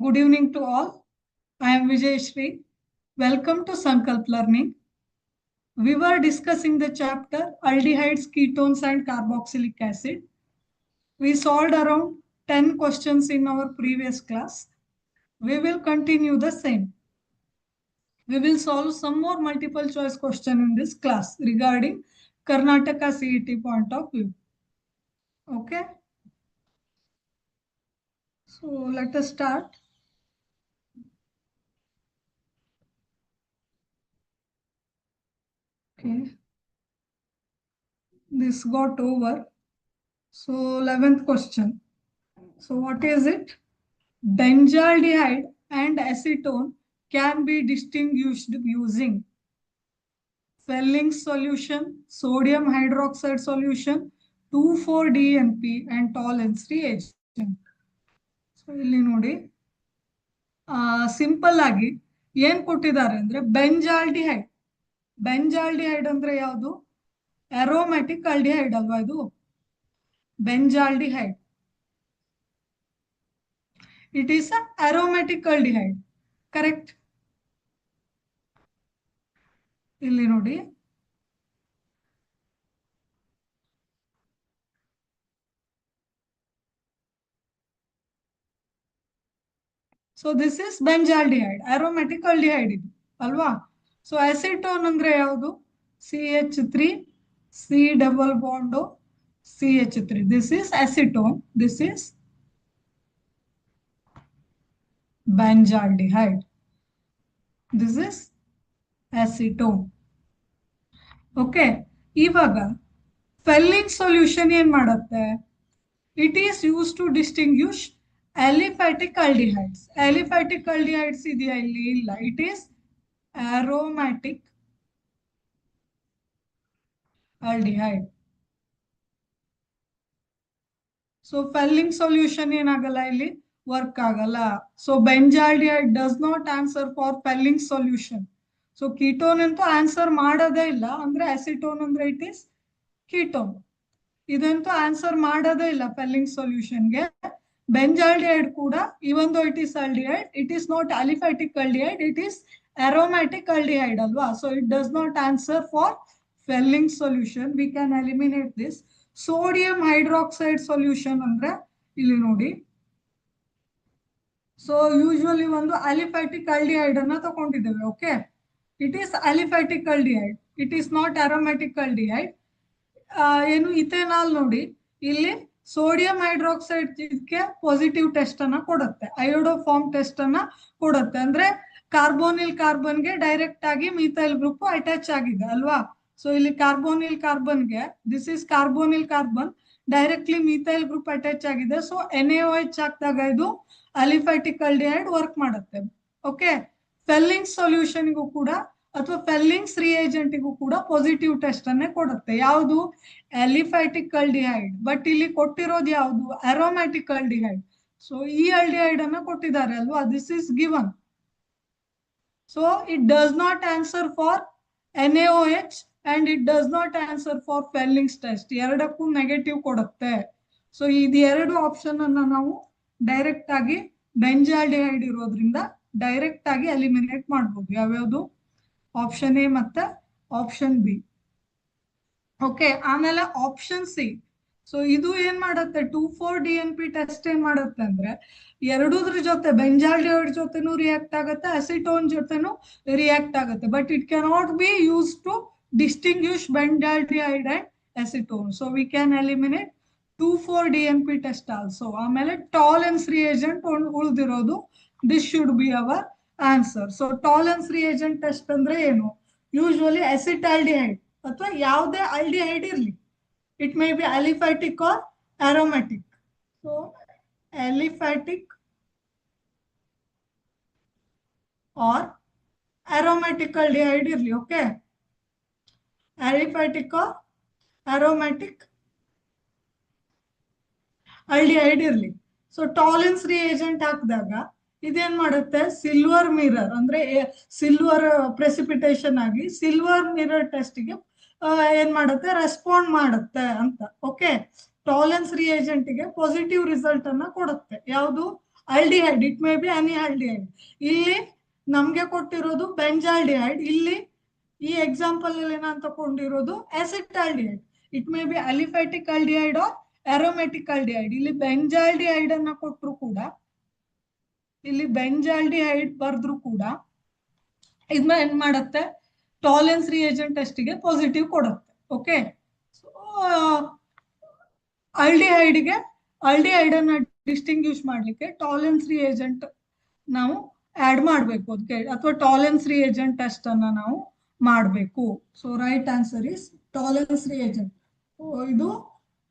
Good evening to all. I am Vijay Shri. Welcome to Sankalp Learning. We were discussing the chapter aldehydes, ketones, and carboxylic acid. We solved around 10 questions in our previous class. We will continue the same. We will solve some more multiple choice question in this class regarding Karnataka CET point of view. Okay. So let us start. Okay. This got over. So 11th question. So what is it? Benzaldehyde and acetone can be distinguished using Fellings solution, sodium hydroxide solution, 2,4-DNP and Tollens reagent. So ಇಲ್ಲಿ ನೋಡಿ simple ಆಗಿ ಏನ್ ಕೊಟ್ಟಿದ್ದಾರೆ ಅಂದ್ರೆ ಬೆಂಜಾಲ್ಡಿಹೈಡ್. ಬೆಂಜಾಲ್ಡಿಹೈಡ್ ಅಂದ್ರೆ ಯಾವುದು? Aromatic aldehyde ಅಲ್ವಾ ಇದು? ಬೆಂಜಾಲ್ಡಿಹೈಡ್. It is an aromatic aldehyde. Correct? ಇಲ್ಲಿ ನೋಡಿ. So this is benzaldehyde, aromatic aldehyde ಇದು ಅಲ್ವಾ? ಸೊ ಅಸಿಟೋನ್ ಅಂದ್ರೆ ಯಾವುದು? CH3 C double bond O CH3. This is acetone. This is benzaldehyde. This is acetone. Okay, ಇವಾಗ felling solution ಏನ್ ಮಾಡುತ್ತೆ? It is used to distinguish aliphatic aldehydes. Aliphatic aldehydes ಇದೆಯಾ ಇಲ್ಲಿ? ಇಲ್ಲ. It is aromatic aldehyde. So Fehling solution ಏನಾಗಲ್ಲ ಇಲ್ಲಿ work ಆಗಲ್ಲ. So benzaldehyde does not answer for Fehling solution. So ketone ಅಂತೂ ಆನ್ಸರ್ ಮಾಡೋದೇ ಇಲ್ಲ. ಅಂದ್ರೆ acetone ಅಂದ್ರೆ it is ketone. ಇದಂತೂ ಆನ್ಸರ್ ಮಾಡೋದೇ ಇಲ್ಲ Fehling solution ಗೆ. Benzaldehyde ಕೂಡ even though it is aldehyde, it is not aliphatic aldehyde, it is aromatic aldehyde ಅಲ್ವಾ? So it does not answer for Fehling solution. We can eliminate this. Sodium hydroxide solution ಅಂದ್ರೆ ಇಲ್ಲಿ ನೋಡಿ. So usually ಒಂದು aliphatic aldehyde ಅನ್ನ ತಗೊಂಡಿದ್ದೇವೆ. Okay, it is aliphatic aldehyde, it is not aromatic aldehyde. ಏನು ethanol ನೋಡಿ, ಇಲ್ಲಿ ಸೋಡಿಯಂ ಹೈಡ್ರಾಕ್ಸೈಡ್ ಗೆ ಪಾಸಿಟಿವ್ ಟೆಸ್ಟ್ ಅನ್ನ ಕೊಡುತ್ತೆ, ಅಯೋಡೋಫಾರ್ಮ್ ಟೆಸ್ಟ್ ಅನ್ನ ಕೊಡುತ್ತೆ. ಅಂದ್ರೆ ಕಾರ್ಬೋನಿಲ್ ಕಾರ್ಬನ್ಗೆ ಡೈರೆಕ್ಟ್ ಆಗಿ ಮೀಥೈಲ್ ಗ್ರೂಪ್ ಅಟ್ಯಾಚ್ ಆಗಿದೆ ಅಲ್ವಾ? ಸೊ ಇಲ್ಲಿ ಕಾರ್ಬೋನಿಲ್ ಕಾರ್ಬನ್ಗೆ, this is carbonyl carbon, directly methyl group attach ಆಗಿದೆ. ಸೊ NaOH ಹಾಕಿದಾಗ ಇದು ಅಲಿಫ್ಯಾಟಿಕ್ ಆಲ್ಡಿಹೈಡ್ ವರ್ಕ್ ಮಾಡುತ್ತೆ. ಓಕೆ, ಫೆಲ್ಲಿಂಗ್ಸ್ ಸೊಲ್ಯೂಷನ್ಗೂ ಕೂಡ ಅಥವಾ ಫೆಲ್ಲಿಂಗ್ಸ್ ರಿಯೇಜೆಂಟ್ಗೂ ಕೂಡ ಪಾಸಿಟಿವ್ ಟೆಸ್ಟ್ ಅನ್ನೇ ಕೊಡುತ್ತೆ. ಯಾವುದು? ಅಲಿಫ್ಯಾಟಿಕ್ ಆಲ್ಡಿಹೈಡ್. ಬಟ್ ಇಲ್ಲಿ ಕೊಟ್ಟಿರೋದು ಯಾವುದು? Aromatic aldehyde. ಸೊ ಈ ಆಲ್ಡಿಹೈಡ್ ಅನ್ನ ಕೊಟ್ಟಿದ್ದಾರೆ ಅಲ್ವಾ? This is given. So it does not answer for NaOH and it does not answer for Fellings test. ಎರಡಕ್ಕೂ ನೆಗೆಟಿವ್ ಕೊಡುತ್ತೆ. ಸೊ ಇದು ಎರಡು ಆಪ್ಷನ್ ಅನ್ನ ನಾವು ಡೈರೆಕ್ಟ್ ಆಗಿ ಬೆಂಜಾಲ್ಡಿಹೈಡ್ ಇರೋದ್ರಿಂದ ಡೈರೆಕ್ಟ್ ಆಗಿ ಎಲಿಮಿನೇಟ್ ಮಾಡಬಹುದು. ಯಾವ್ಯಾವುದು? ಆಪ್ಷನ್ ಎ ಮತ್ತೆ ಆಪ್ಷನ್ ಬಿ. ಓಕೆ, ಆಮೇಲೆ ಆಪ್ಷನ್ ಸಿ. ಸೊ ಇದು ಏನ್ ಮಾಡುತ್ತೆ? 2,4-DNP ಟೆಸ್ಟ್ ಏನ್ ಮಾಡುತ್ತೆ ಅಂದ್ರೆ ಎರಡೂದ್ರ ಜೊತೆ ಬೆಂಜಾಲ್ಡಿಹೈಡ್ ಜೊತೆನೂ ರಿಯಾಕ್ಟ್ ಆಗುತ್ತೆ, ಅಸಿಟೋನ್ ಜೊತೆನೂ ರಿಯಾಕ್ಟ್ ಆಗುತ್ತೆ. But it cannot be use to distinguish benzaldehyde and acetone. So we can eliminate 2,4-DNP test also. ಆಮೇಲೆ Tollens reagent ಉಳಿದಿರೋದು. This should be our answer. So Tollens reagent test ಅಂದ್ರೆ ಏನು? Usually acetaldehyde ಅಥವಾ ಯಾವುದೇ aldehyde ಇರಲಿ, it may be aliphatic or aromatic. So aliphatic or aromatic aldehyde ಇರಲಿ. Okay, aliphatic or aromatic aldehyde ಇರಲಿ. So Tollens reagent ಹಾಕಿದಾಗ ಇದೇನ್ ಮಾಡುತ್ತೆ? ಸಿಲ್ವರ್ ಮಿರರ್ ಅಂದ್ರೆ ಸಿಲ್ವರ್ ಪ್ರೆಸಿಪಿಟೇಷನ್ ಆಗಿ ಸಿಲ್ವರ್ ಮಿರರ್ ಟೆಸ್ಟ್ಗೆ ಏನ್ ಮಾಡುತ್ತೆ? ರೆಸ್ಪಾಂಡ್ ಮಾಡುತ್ತೆ ಅಂತ. ಓಕೆ, ಟಾಲೆನ್ಸ್ ರಿಯೇಜೆಂಟ್ ಗೆ ಪಾಸಿಟಿವ್ ರಿಸಲ್ಟ್ ಅನ್ನ ಕೊಡುತ್ತೆ. ಯಾವುದು? Aldehyde, it may be any aldehyde. ಇಲ್ಲಿ ನಮ್ಗೆ ಕೊಟ್ಟಿರೋದು ಬೆಂಜಾಲ್ಡಿಹೈಡ್, ಇಲ್ಲಿ ಈ ಎಕ್ಸಾಂಪಲ್ ಅಲ್ಲಿ ನಾನು ತಗೊಂಡಿರೋದು acetaldehyde. It may be aliphatic aldehyde or aromatic aldehyde. ಇಲ್ಲಿ ಬೆಂಜಾಲ್ಡಿಹೈಡ್ ಅನ್ನ ಕೊಟ್ಟರು ಕೂಡ, ಇಲ್ಲಿ ಬೆಂಜಾಲ್ಡಿಹೈಡ್ ಬರ್ದ್ರು ಕೂಡ ಇದನ್ನ ಏನ್ ಮಾಡುತ್ತೆ, ಟಾಲೆನ್ಸ್ ರಿಯೇಜೆಂಟ್ ಟೆಸ್ಟಿಗೆ ಪಾಸಿಟಿವ್ ಕೊಡುತ್ತೆ. ಓಕೆ, ಆಲ್ಡಿಹೈಡ್ಗೆ ಆಲ್ಡಿಹೈಡ್ ಅನ್ನ ಡಿಸ್ಟಿಂಗ್ವಿಷ್ ಮಾಡ್ಲಿಕ್ಕೆ ಟಾಲೆನ್ಸ್ ರಿಯೇಜೆಂಟ್ ನಾವು ಆಡ್ ಮಾಡಬೇಕು ಅದಕ್ಕೆ, ಅಥವಾ ಟಾಲೆನ್ಸ್ ರಿಯೇಜೆಂಟ್ ಟೆಸ್ಟ್ ಅನ್ನ ನಾವು ಮಾಡಬೇಕು. So right answer is Tollens reagent. ಇದು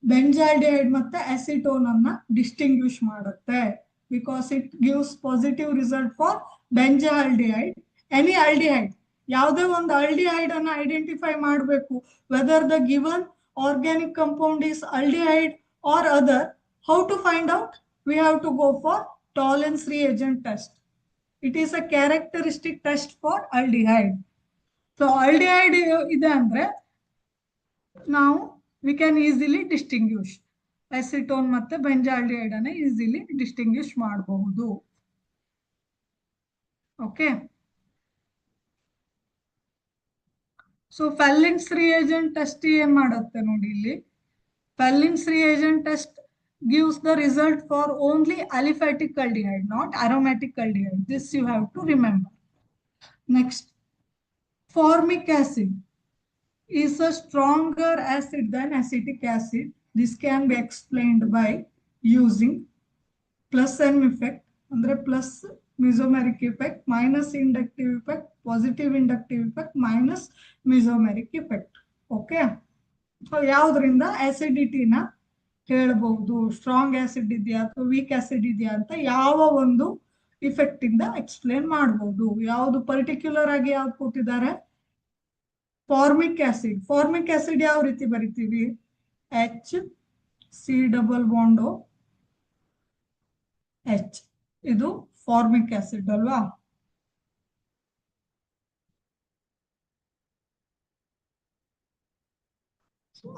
ಬೆಂಜಾಲ್ಡಿಹೈಡ್ ಮತ್ತೆ ಅಸಿಟೋನ್ ಅನ್ನ ಡಿಸ್ಟಿಂಗ್ವಿಷ್ ಮಾಡುತ್ತೆ, because it gives positive result for benzaldehyde. Any aldehyde, ಯಾವುದೇ ಒಂದು ಆಲ್ಡಿಹೈಡ್ ಅನ್ನ ಐಡೆಂಟಿಫೈ ಮಾಡಬೇಕು, whether the given organic compound is aldehyde or other. How to find out? We have to go for Tollens reagent test. It is a characteristic test for aldehyde. So aldehyde ide andre now we can easily distinguish acetone matte benzaldehyde anna easily distinguish ಮಾಡಬಹುದು. Okay, so Fehling's reagent test ಏನ್ ಮಾಡುತ್ತೆ ನೋಡಿ, ಇಲ್ಲಿ Fehling's reagent test gives the result for only aliphatic aldehyde, not aromatic aldehyde. This you have to remember. Next, formic acid is a stronger acid than acetic acid. This can be explained by using plus n effect, andre plus mesomeric effect, minus inductive effect, positive inductive effect, minus mesomeric effect. Okay, so ಯಾವ್ದ್ರಿಂದ ಆಸಿಡಿಟಿನ ಹೇಳಬಹುದು, strong acid ಇದೆಯಾ ಅಥವಾ weak acid ಇದೆಯಾ ಅಂತ ಯಾವ ಒಂದು effect ಇಂದ explain ಮಾಡಬಹುದು. ಯಾವುದು ಪರ್ಟಿಕ್ಯುಲರ್ ಆಗಿ ಯಾವ್ದು ಕೊಟ್ಟಿದ್ದಾರೆ, ಫಾರ್ಮಿಕ್ ಆಸಿಡ್. ಫಾರ್ಮಿಕ್ ಆಸಿಡ್ ಯಾವ ರೀತಿ ಬರಿತೀವಿ, H C double bond O H, ಇದು ಫಾರ್ಮಿಕ್ ಆಸಿಡ್ ಅಲ್ವಾ.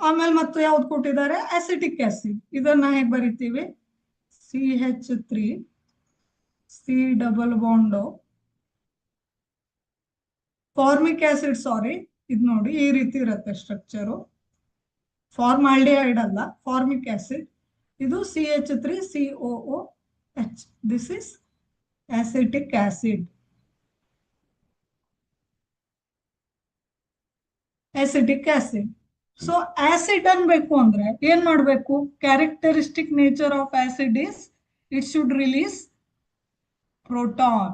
ಆಮೇಲೆ ಮತ್ತೆ ಯಾವ್ದು ಕೊಟ್ಟಿದ್ದಾರೆ, ಅಸಿಟಿಕ್ ಆಸಿಡ್. ಇದನ್ನ ಹೇಗೆ ಬರಿತೀವಿ, CH3 C double bond O. Formic acid, sorry, ಇದು ನೋಡಿ ಈ ರೀತಿ ಇರುತ್ತೆ ಸ್ಟ್ರಕ್ಚರು. ಫಾರ್ಮಾಲ್ಡಿಹೈಡ್ ಅಲ್ಲ, ಫಾರ್ಮಿಕ್ ಆಸಿಡ್. ಇದು CH3 COOH. This is acetic acid. Acetic acid. So acid ಅನ್ಬೇಕು ಅಂದ್ರೆ ಏನ್ ಮಾಡ್ಬೇಕು, characteristic nature of acid is it should release proton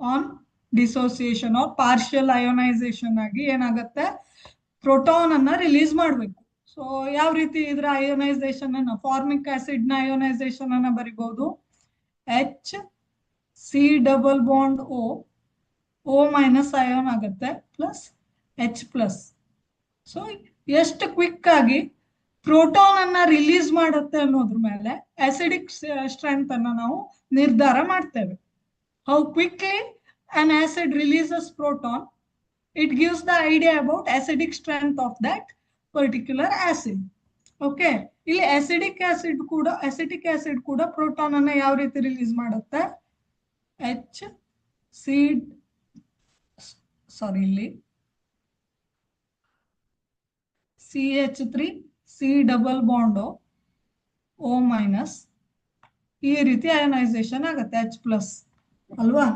on dissociation or partial ionisation ಆಗಿ ಏನಾಗುತ್ತೆ, ಪ್ರೋಟಾನ್ ಅನ್ನ ರಿಲೀಸ್ ಮಾಡಬೇಕು. ಸೊ ಯಾವ ರೀತಿ ಇದ್ರ ಅಯೋನೈಸೇಷನ್ ಅನ್ನ, ಫಾರ್ಮಿಕ್ ಆಸಿಡ್ ನ ಅಯೋನೈಸೇಷನ್ ಅನ್ನ ಬರಿಬಹುದು, H C double bond O minus ion ಆಗುತ್ತೆ ಪ್ಲಸ್ H ಪ್ಲಸ್. ಸೊ ಎಷ್ಟು ಕ್ವಿಕ್ ಆಗಿ ಪ್ರೋಟಾನ್ ಅನ್ನ ರಿಲೀಸ್ ಮಾಡುತ್ತೆ ಅನ್ನೋದ್ರ ಮೇಲೆ ಆಸಿಡಿಕ್ ಸ್ಟ್ರೆಂತ್ ಅನ್ನ ನಾವು ನಿರ್ಧಾರ ಮಾಡ್ತೇವೆ. How quickly an acid releases proton, it gives the idea about acidic strength of that particular acid. Okay, ಇಲ್ಲಿ acidic acid ಕೂಡ ಪ್ರೋಟಾನ್ ಅನ್ನ ಯಾವ ರೀತಿ ರಿಲೀಸ್ ಮಾಡುತ್ತೆ, ಇಲ್ಲಿ CH3 C double bond O minus, ಈ ರೀತಿ ಅಯೋನೈಸೇಷನ್ ಆಗುತ್ತೆ H ಪ್ಲಸ್ ಅಲ್ವಾ.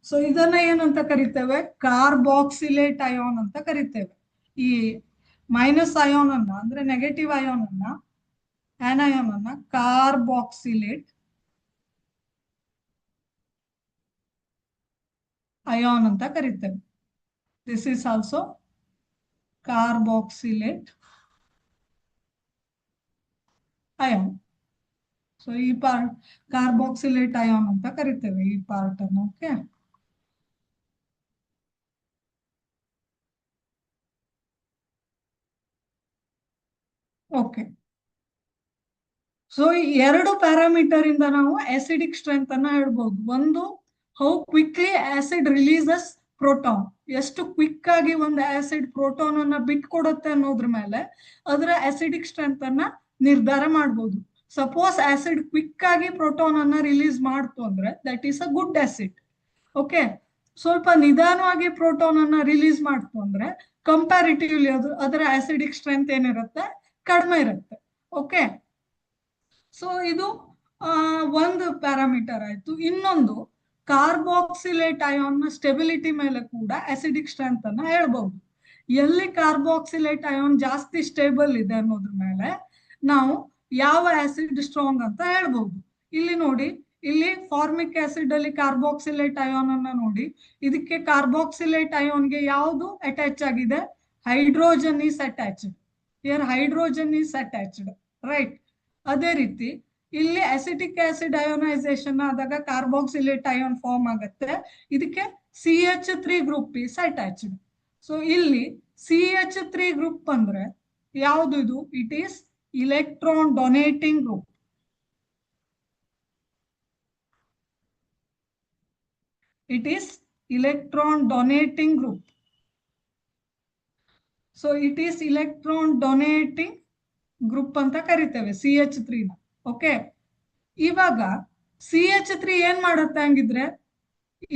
ಸೊ ಇದನ್ನ ಏನಂತ ಕರಿತೇವೆ, ಕಾರ್ಬಾಕ್ಸಿಲೇಟ್ ಅಯೋನ್ ಅಂತ ಕರಿತೇವೆ. ಈ ಮೈನಸ್ ಅಯೋನ್ ಅನ್ನ ಅಂದ್ರೆ ನೆಗೆಟಿವ್ ಅಯೋನ್ ಅನ್ನ, ಆನಯೋನ್ ಅನ್ನ ಕಾರ್ಬಾಕ್ಸಿಲೇಟ್ ಅಯೋನ್ ಅಂತ ಕರಿತೇವೆ. This is also carboxylate ion. So ಈ ಪಾರ್ಟ್ ಕಾರ್ಬಾಕ್ಸಿಲೇಟ್ ಅಯೋನ್ ಅಂತ ಕರಿತೇವೆ ಈ ಪಾರ್ಟ್ ಅನ್ನು. Okay, okay. ಸೊ ಈ ಎರಡು ಪ್ಯಾರಾಮೀಟರ್ ಇಂದ ನಾವು ಆಸಿಡಿಕ್ ಸ್ಟ್ರೆಂತ್ ಅನ್ನ ಹೇಳ್ಬಹುದು. ಒಂದು, how quickly acid releases proton, ಎಷ್ಟು ಕ್ವಿಕ್ ಆಗಿ ಒಂದು ಆಸಿಡ್ ಪ್ರೋಟಾನ್ ಅನ್ನ ಬಿಟ್ಕೊಡುತ್ತೆ ಅನ್ನೋದ್ರ ಮೇಲೆ ಅದರ ಆಸಿಡಿಕ್ ಸ್ಟ್ರೆಂತ್ ಅನ್ನ ನಿರ್ಧಾರ ಮಾಡಬಹುದು. ಸಪೋಸ್ ಆಸಿಡ್ ಕ್ವಿಕ್ ಆಗಿ ಪ್ರೋಟಾನ್ ಅನ್ನ ರಿಲೀಸ್ ಮಾಡ್ತು ಅಂದ್ರೆ that is a good acid. Okay, ಸ್ವಲ್ಪ ನಿಧಾನವಾಗಿ ಪ್ರೋಟಾನ್ ಅನ್ನ ರಿಲೀಸ್ ಮಾಡ್ತು ಅಂದ್ರೆ ಕಂಪ್ಯಾರಿಟಿವ್ಲಿ ಅದರ ಆಸಿಡಿಕ್ ಸ್ಟ್ರೆಂತ್ ಏನಿರುತ್ತೆ, ಕಡಿಮೆ ಇರುತ್ತೆ. ಓಕೆ, ಸೊ ಇದು ಒಂದು ಪ್ಯಾರಾಮೀಟರ್ ಆಯ್ತು. ಇನ್ನೊಂದು ಕಾರ್ಬಾಕ್ಸಿಲೇಟ್ ಅಯಾನ್ ನ ಸ್ಟೆಬಿಲಿಟಿ ಮೇಲೆ ಕೂಡ ಆಸಿಡಿಕ್ ಸ್ಟ್ರೆಂತ್ ಅನ್ನ ಹೇಳ್ಬಹುದು. ಎಲ್ಲಿ ಕಾರ್ಬಾಕ್ಸಿಲೇಟ್ ಅಯಾನ್ ಜಾಸ್ತಿ ಸ್ಟೇಬಲ್ ಇದೆ ಅನ್ನೋದ್ರ ಮೇಲೆ ನಾವು ಯಾವ ಆಸಿಡ್ ಸ್ಟ್ರಾಂಗ್ ಅಂತ ಹೇಳ್ಬಹುದು. ಇಲ್ಲಿ ನೋಡಿ, ಇಲ್ಲಿ ಫಾರ್ಮಿಕ್ ಆಸಿಡ್ ಅಲ್ಲಿ ಕಾರ್ಬಾಕ್ಸಿಲೇಟ್ ಅಯಾನ್ ಅನ್ನ ನೋಡಿ, ಇದಕ್ಕೆ ಕಾರ್ಬಾಕ್ಸಿಲೇಟ್ ಅಯಾನ್ಗೆ ಯಾವುದು ಅಟ್ಯಾಚ್ ಆಗಿದೆ, hydrogen is attached. Here hydrogen is attached, right. ಅದೇ ರೀತಿ ಇಲ್ಲಿ ಅಸಿಟಿಕ್ ಆಸಿಡ್ ಅಯೋನೈಸೇಷನ್ ಆದಾಗ ಕಾರ್ಬಾಕ್ಸಿಲೇಟ್ ಅಯಾನ್ ಫಾರ್ಮ್ ಆಗುತ್ತೆ, ಇದಕ್ಕೆ CH3 group is attached. So ಇಲ್ಲಿ CH3 ಗ್ರೂಪ್ ಅಂದ್ರೆ ಯಾವುದು ಇದು, it is electron donating group. It is electron donating group. So it is electron donating group ಅಂತ ಕರಿತೇವೆ CH3 ನ. ಓಕೆ, ಇವಾಗ CH3 ಏನ್ ಮಾಡುತ್ತೆ ಹಂಗಿದ್ರೆ,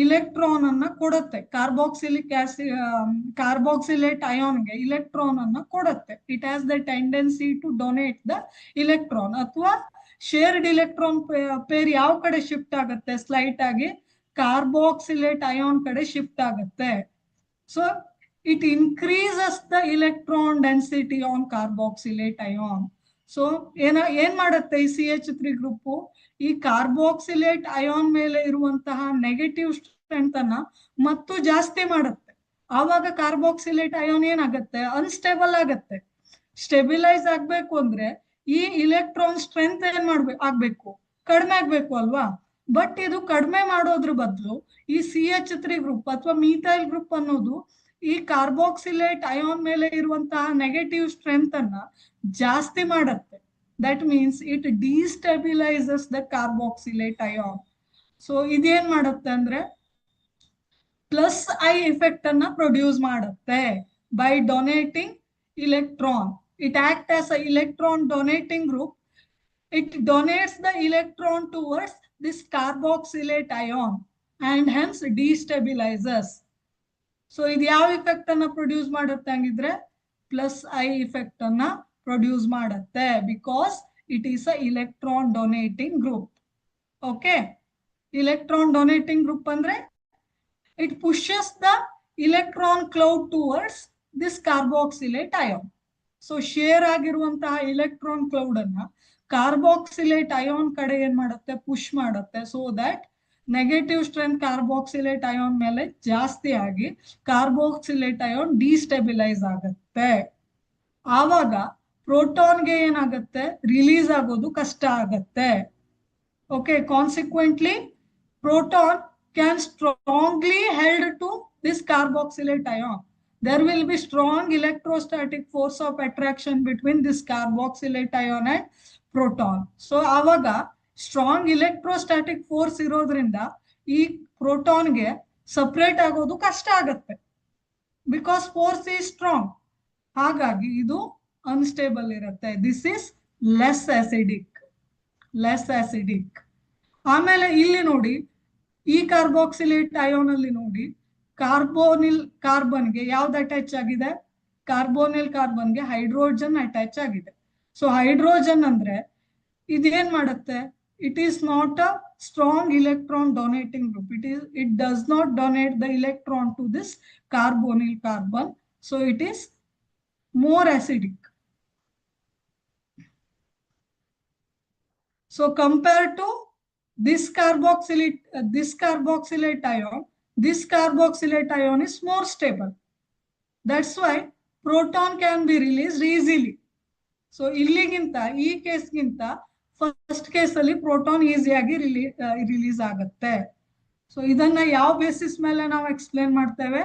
ಇಲೆಕ್ಟ್ರಾನ್ ಅನ್ನ ಕೊಡುತ್ತೆ ಕಾರ್ಬಾಕ್ಸಿಲೇಟ್ ಅಯಾನ್ಗೆ ಇಲೆಕ್ಟ್ರಾನ್ ಅನ್ನ ಕೊಡುತ್ತೆ. It has the tendency to donate the electron, ಅಥವಾ ಶೇರ್ಡ್ ಇಲೆಕ್ಟ್ರಾನ್ ಪೇರ್ ಯಾವ ಕಡೆ ಶಿಫ್ಟ್ ಆಗುತ್ತೆ, ಸ್ಲೈಟ್ ಆಗಿ ಕಾರ್ಬಾಕ್ಸಿಲೇಟ್ ಅಯಾನ್ ಕಡೆ ಶಿಫ್ಟ್ ಆಗುತ್ತೆ. So it increases the electron density on carboxylate ion. So ಏನ್ ಮಾಡುತ್ತೆ ಈ CH3 ಗ್ರೂಪ್, ಈ ಕಾರ್ಬಾಕ್ಸಿಲೇಟ್ ಅಯಾನ್ ಮೇಲೆ ಇರುವಂತಹ ನೆಗೆಟಿವ್ ಸ್ಟ್ರೆಂತ್ ಅನ್ನ ಮತ್ತು ಜಾಸ್ತಿ ಮಾಡುತ್ತೆ. ಆವಾಗ ಕಾರ್ಬಾಕ್ಸಿಲೇಟ್ ಅಯಾನ್ ಏನಾಗುತ್ತೆ, ಅನ್ಸ್ಟೇಬಲ್ ಆಗತ್ತೆ. ಸ್ಟೆಬಿಲೈಸ್ ಆಗ್ಬೇಕು ಅಂದ್ರೆ ಈ ಇಲೆಕ್ಟ್ರಾನ್ ಸ್ಟ್ರೆಂತ್ ಏನ್ ಆಗ್ಬೇಕು, ಕಡಿಮೆ ಆಗ್ಬೇಕು ಅಲ್ವಾ. ಬಟ್ ಇದು ಕಡಿಮೆ ಮಾಡೋದ್ರ ಬದಲು ಈ CH3 ಗ್ರೂಪ್ ಅಥವಾ ಮೀಥೈಲ್ ಗ್ರೂಪ್ ಅನ್ನೋದು ಈ ಕಾರ್ಬಾಕ್ಸಿಲೇಟ್ ಅಯಾನ್ ಮೇಲೆ ಇರುವಂತಹ ನೆಗೆಟಿವ್ ಸ್ಟ್ರೆಂತ್ ಅನ್ನ ಜಾಸ್ತಿ ಮಾಡುತ್ತೆ. That means it destabilises the carboxylate ion. So ಇದೇನ್ ಮಾಡುತ್ತೆ ಅಂದ್ರೆ ಪ್ಲಸ್ ಐ ಎಫೆಕ್ಟ್ ಅನ್ನ ಪ್ರೊಡ್ಯೂಸ್ ಮಾಡುತ್ತೆ by donating electron. It acts as an electron donating group. It donates the electron towards this carboxylate ion and hence destabilizes. So ಇದು ಯಾವ effect ಅನ್ನ produce ಮಾಡುತ್ತೆ ಹಂಗಿದ್ರೆ, ಪ್ಲಸ್ ಐ ಇಫೆಕ್ಟ್ ಅನ್ನ produce ಮಾಡುತ್ತೆ, because it is a electron donating group. Okay, electron donating group ಅಂದ್ರೆ it pushes the electron cloud towards this carboxylate ion. So share ಆಗಿರುವಂತಹ electron cloud ಅನ್ನ ಕಾರ್ಬಾಕ್ಸಿಲೇಟ್ ಅಯಾನ್ ಕಡೆ ಏನ್ ಮಾಡುತ್ತೆ, ಪುಷ್ ಮಾಡುತ್ತೆ. So that negative strength carboxylate ion ಮೇಲೆ ಜಾಸ್ತಿ ಆಗಿ ಕಾರ್ಬಾಕ್ಸಿಲೇಟ್ ಅಯಾನ್ ಡಿಸ್ಟೆಬಿಲೈಸ್ ಆಗುತ್ತೆ. ಆವಾಗ ಪ್ರೋಟಾನ್ಗೆ ಏನಾಗುತ್ತೆ, ರಿಲೀಸ್ ಆಗೋದು ಕಷ್ಟ ಆಗತ್ತೆ. Okay, consequently proton can strongly held to this carboxylate ion. There will be strong electrostatic force of attraction between this carboxylate ion and proton. So ಆವಾಗ ಸ್ಟ್ರಾಂಗ್ ಎಲೆಕ್ಟ್ರೋಸ್ಟಾಟಿಕ್ ಫೋರ್ಸ್ ಇರೋದ್ರಿಂದ ಈ proton ಗೆ ಸಪರೇಟ್ ಆಗೋದು ಕಷ್ಟ ಆಗತ್ತೆ, ಬಿಕಾಸ್ ಫೋರ್ಸ್ ಈಸ್ ಸ್ಟ್ರಾಂಗ್. ಹಾಗಾಗಿ ಇದು unstable ಇರುತ್ತೆ. This is less acidic. ಆಮೇಲೆ ಇಲ್ಲಿ ನೋಡಿ, ಈ ಕಾರ್ಬಾಕ್ಸಿಲೇಟ್ ಅಯಾನ್ ಅಲ್ಲಿ ನೋಡಿ, ಕಾರ್ಬೋನಿಲ್ ಕಾರ್ಬನ್ಗೆ ಯಾವ್ದು ಅಟ್ಯಾಚ್ ಆಗಿದೆ, ಕಾರ್ಬೋನಿಲ್ ಕಾರ್ಬನ್ಗೆ ಹೈಡ್ರೋಜನ್ ಅಟ್ಯಾಚ್ ಆಗಿದೆ. ಸೊ ಹೈಡ್ರೋಜನ್ ಅಂದ್ರೆ ಇದೇನ್ ಮಾಡುತ್ತೆ, it is not a strong electron donating group. It does not donate the electron to this carbonyl carbon. So it is more acidic. So compared to this carboxylate ion, this carboxylate ion is more stable. That's why proton can be released easily. So illiginta ee case ginta first case alli proton easy agi release agutte. So idanna yav basis mele ನಾವು explain ಮಾಡ್ತೇವೆ,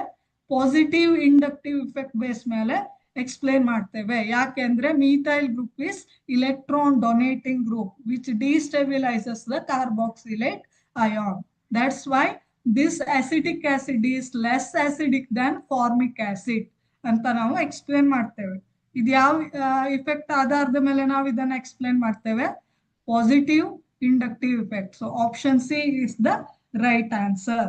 positive inductive effect base ಮೇಲೆ explain ಮಾಡ್ತೇವೆ. ಯಾಕೆಂದ್ರೆ methyl group is electron donating group which destabilizes the carboxylate ion. That's why this acetic acid is less acidic than formic acid ಅಂತ ನಾವು explain ಮಾಡ್ತೇವೆ. ಇದು ಯಾವ ಇಫೆಕ್ಟ್ ಆಧಾರದ ಮೇಲೆ ನಾವು ಇದನ್ನ ಎಕ್ಸ್ಪ್ಲೇನ್ ಮಾಡ್ತೇವೆ, positive inductive effect. So option C is the right answer.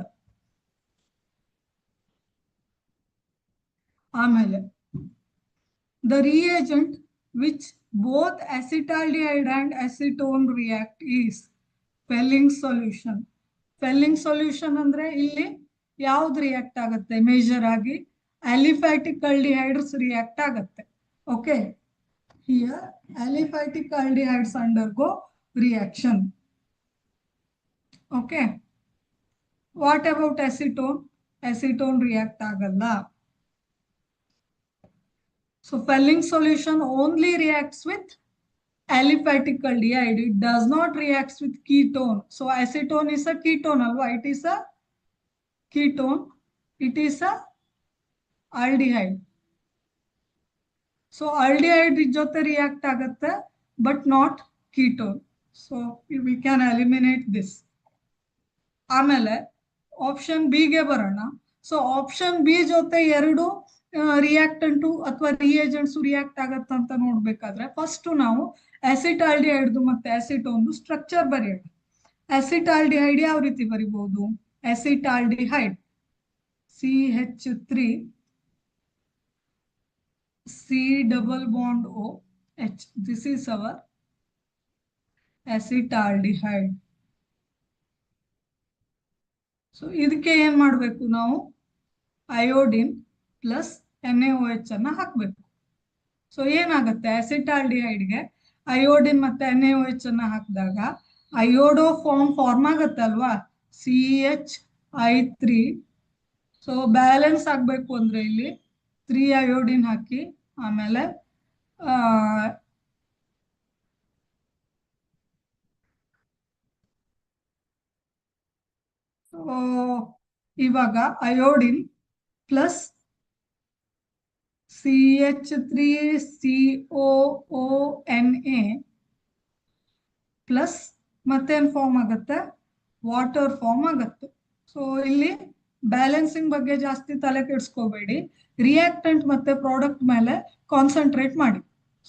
ಆಮೇಲೆ the reagent which both acetaldehyde and acetone react is Fehling solution. Fehling solution ಅಂದ್ರೆ ಇಲ್ಲಿ ಯಾವ್ದು ರಿಯಾಕ್ಟ್ ಆಗುತ್ತೆ ಮೇಜರ್ ಆಗಿ ಅಲಿಫ್ಯಾಟಿಕ್ ಆಲ್ಡಿಹೈಡ್ಸ್ ರಿಯಾಕ್ಟ್ ಆಗುತ್ತೆ. Okay, here aliphatic aldehydes undergo reaction. Okay, what about acetone? Acetone react ಆಗಲ್ಲ. So Fehling solution only reacts with aliphatic aldehyde. It does not react with ketone. So acetone is a ketone, alva? It is a ketone. It is a aldehyde. So aldehyde jote react agatte, but not ketone. So we can eliminate this. ಆಮೇಲೆ option B ಗೆ ಬರೋಣ. So option B ಜೊತೆ ಎರಡು reactant ಅಥವಾ reagents react ಆಗತ್ತ ಅಂತ ನೋಡ್ಬೇಕಾದ್ರೆ first ನಾವು ಅಸಿಟಾಲ್ಡಿಹೈಡ್ ಮತ್ತೆ ಅಸಿಟೋನ್ ಸ್ಟ್ರಕ್ಚರ್ ಬರೆಯೋಣ. ಅಸಿಟಾಲ್ಡಿಹೈಡ್ ಯಾವ ರೀತಿ ಬರಿಬಹುದು? Acetaldehyde CH3 C double bond O H. This is our acetaldehyde. So ಇದಕ್ಕೆ ಏನ್ ಮಾಡ್ಬೇಕು ನಾವು? ಅಯೋಡಿನ್ ಪ್ಲಸ್ NaOH ಅನ್ನ ಹಾಕ್ಬೇಕು. ಸೊ ಏನಾಗುತ್ತೆ ಅಸಿಟಾಲ್ಡಿಹೈಡ್ಗೆ ಅಯೋಡಿನ್ ಮತ್ತೆ NaOH ಅನ್ನ ಹಾಕಿದಾಗ ಅಯೋಡೋ ಫಾರ್ಮ್ ಆಗತ್ತೆ ಅಲ್ವಾ, CH3. ಸೊ ಬ್ಯಾಲೆನ್ಸ್ ಆಗ್ಬೇಕು ಅಂದ್ರೆ ಇಲ್ಲಿ 3 ಅಯೋಡಿನ್ ಹಾಕಿ ಆಮೇಲೆ ಇವಾಗ ಅಯೋಡಿನ್ ಪ್ಲಸ್ CH3COONA ಪ್ಲಸ್ ಮತ್ತೇನ್ ಫಾರ್ಮ್ ಆಗುತ್ತೆ? ವಾಟರ್ ಫಾರ್ಮ್ ಆಗುತ್ತೆ. ಸೊ ಇಲ್ಲಿ ಬ್ಯಾಲೆನ್ಸಿಂಗ್ ಬಗ್ಗೆ ಜಾಸ್ತಿ ತಲೆ ಕೆಡಿಸ್ಕೋಬೇಡಿ, ರಿಯಾಕ್ಟೆಂಟ್ ಮತ್ತೆ ಪ್ರಾಡಕ್ಟ್ ಮೇಲೆ ಕಾನ್ಸಂಟ್ರೇಟ್ ಮಾಡಿ.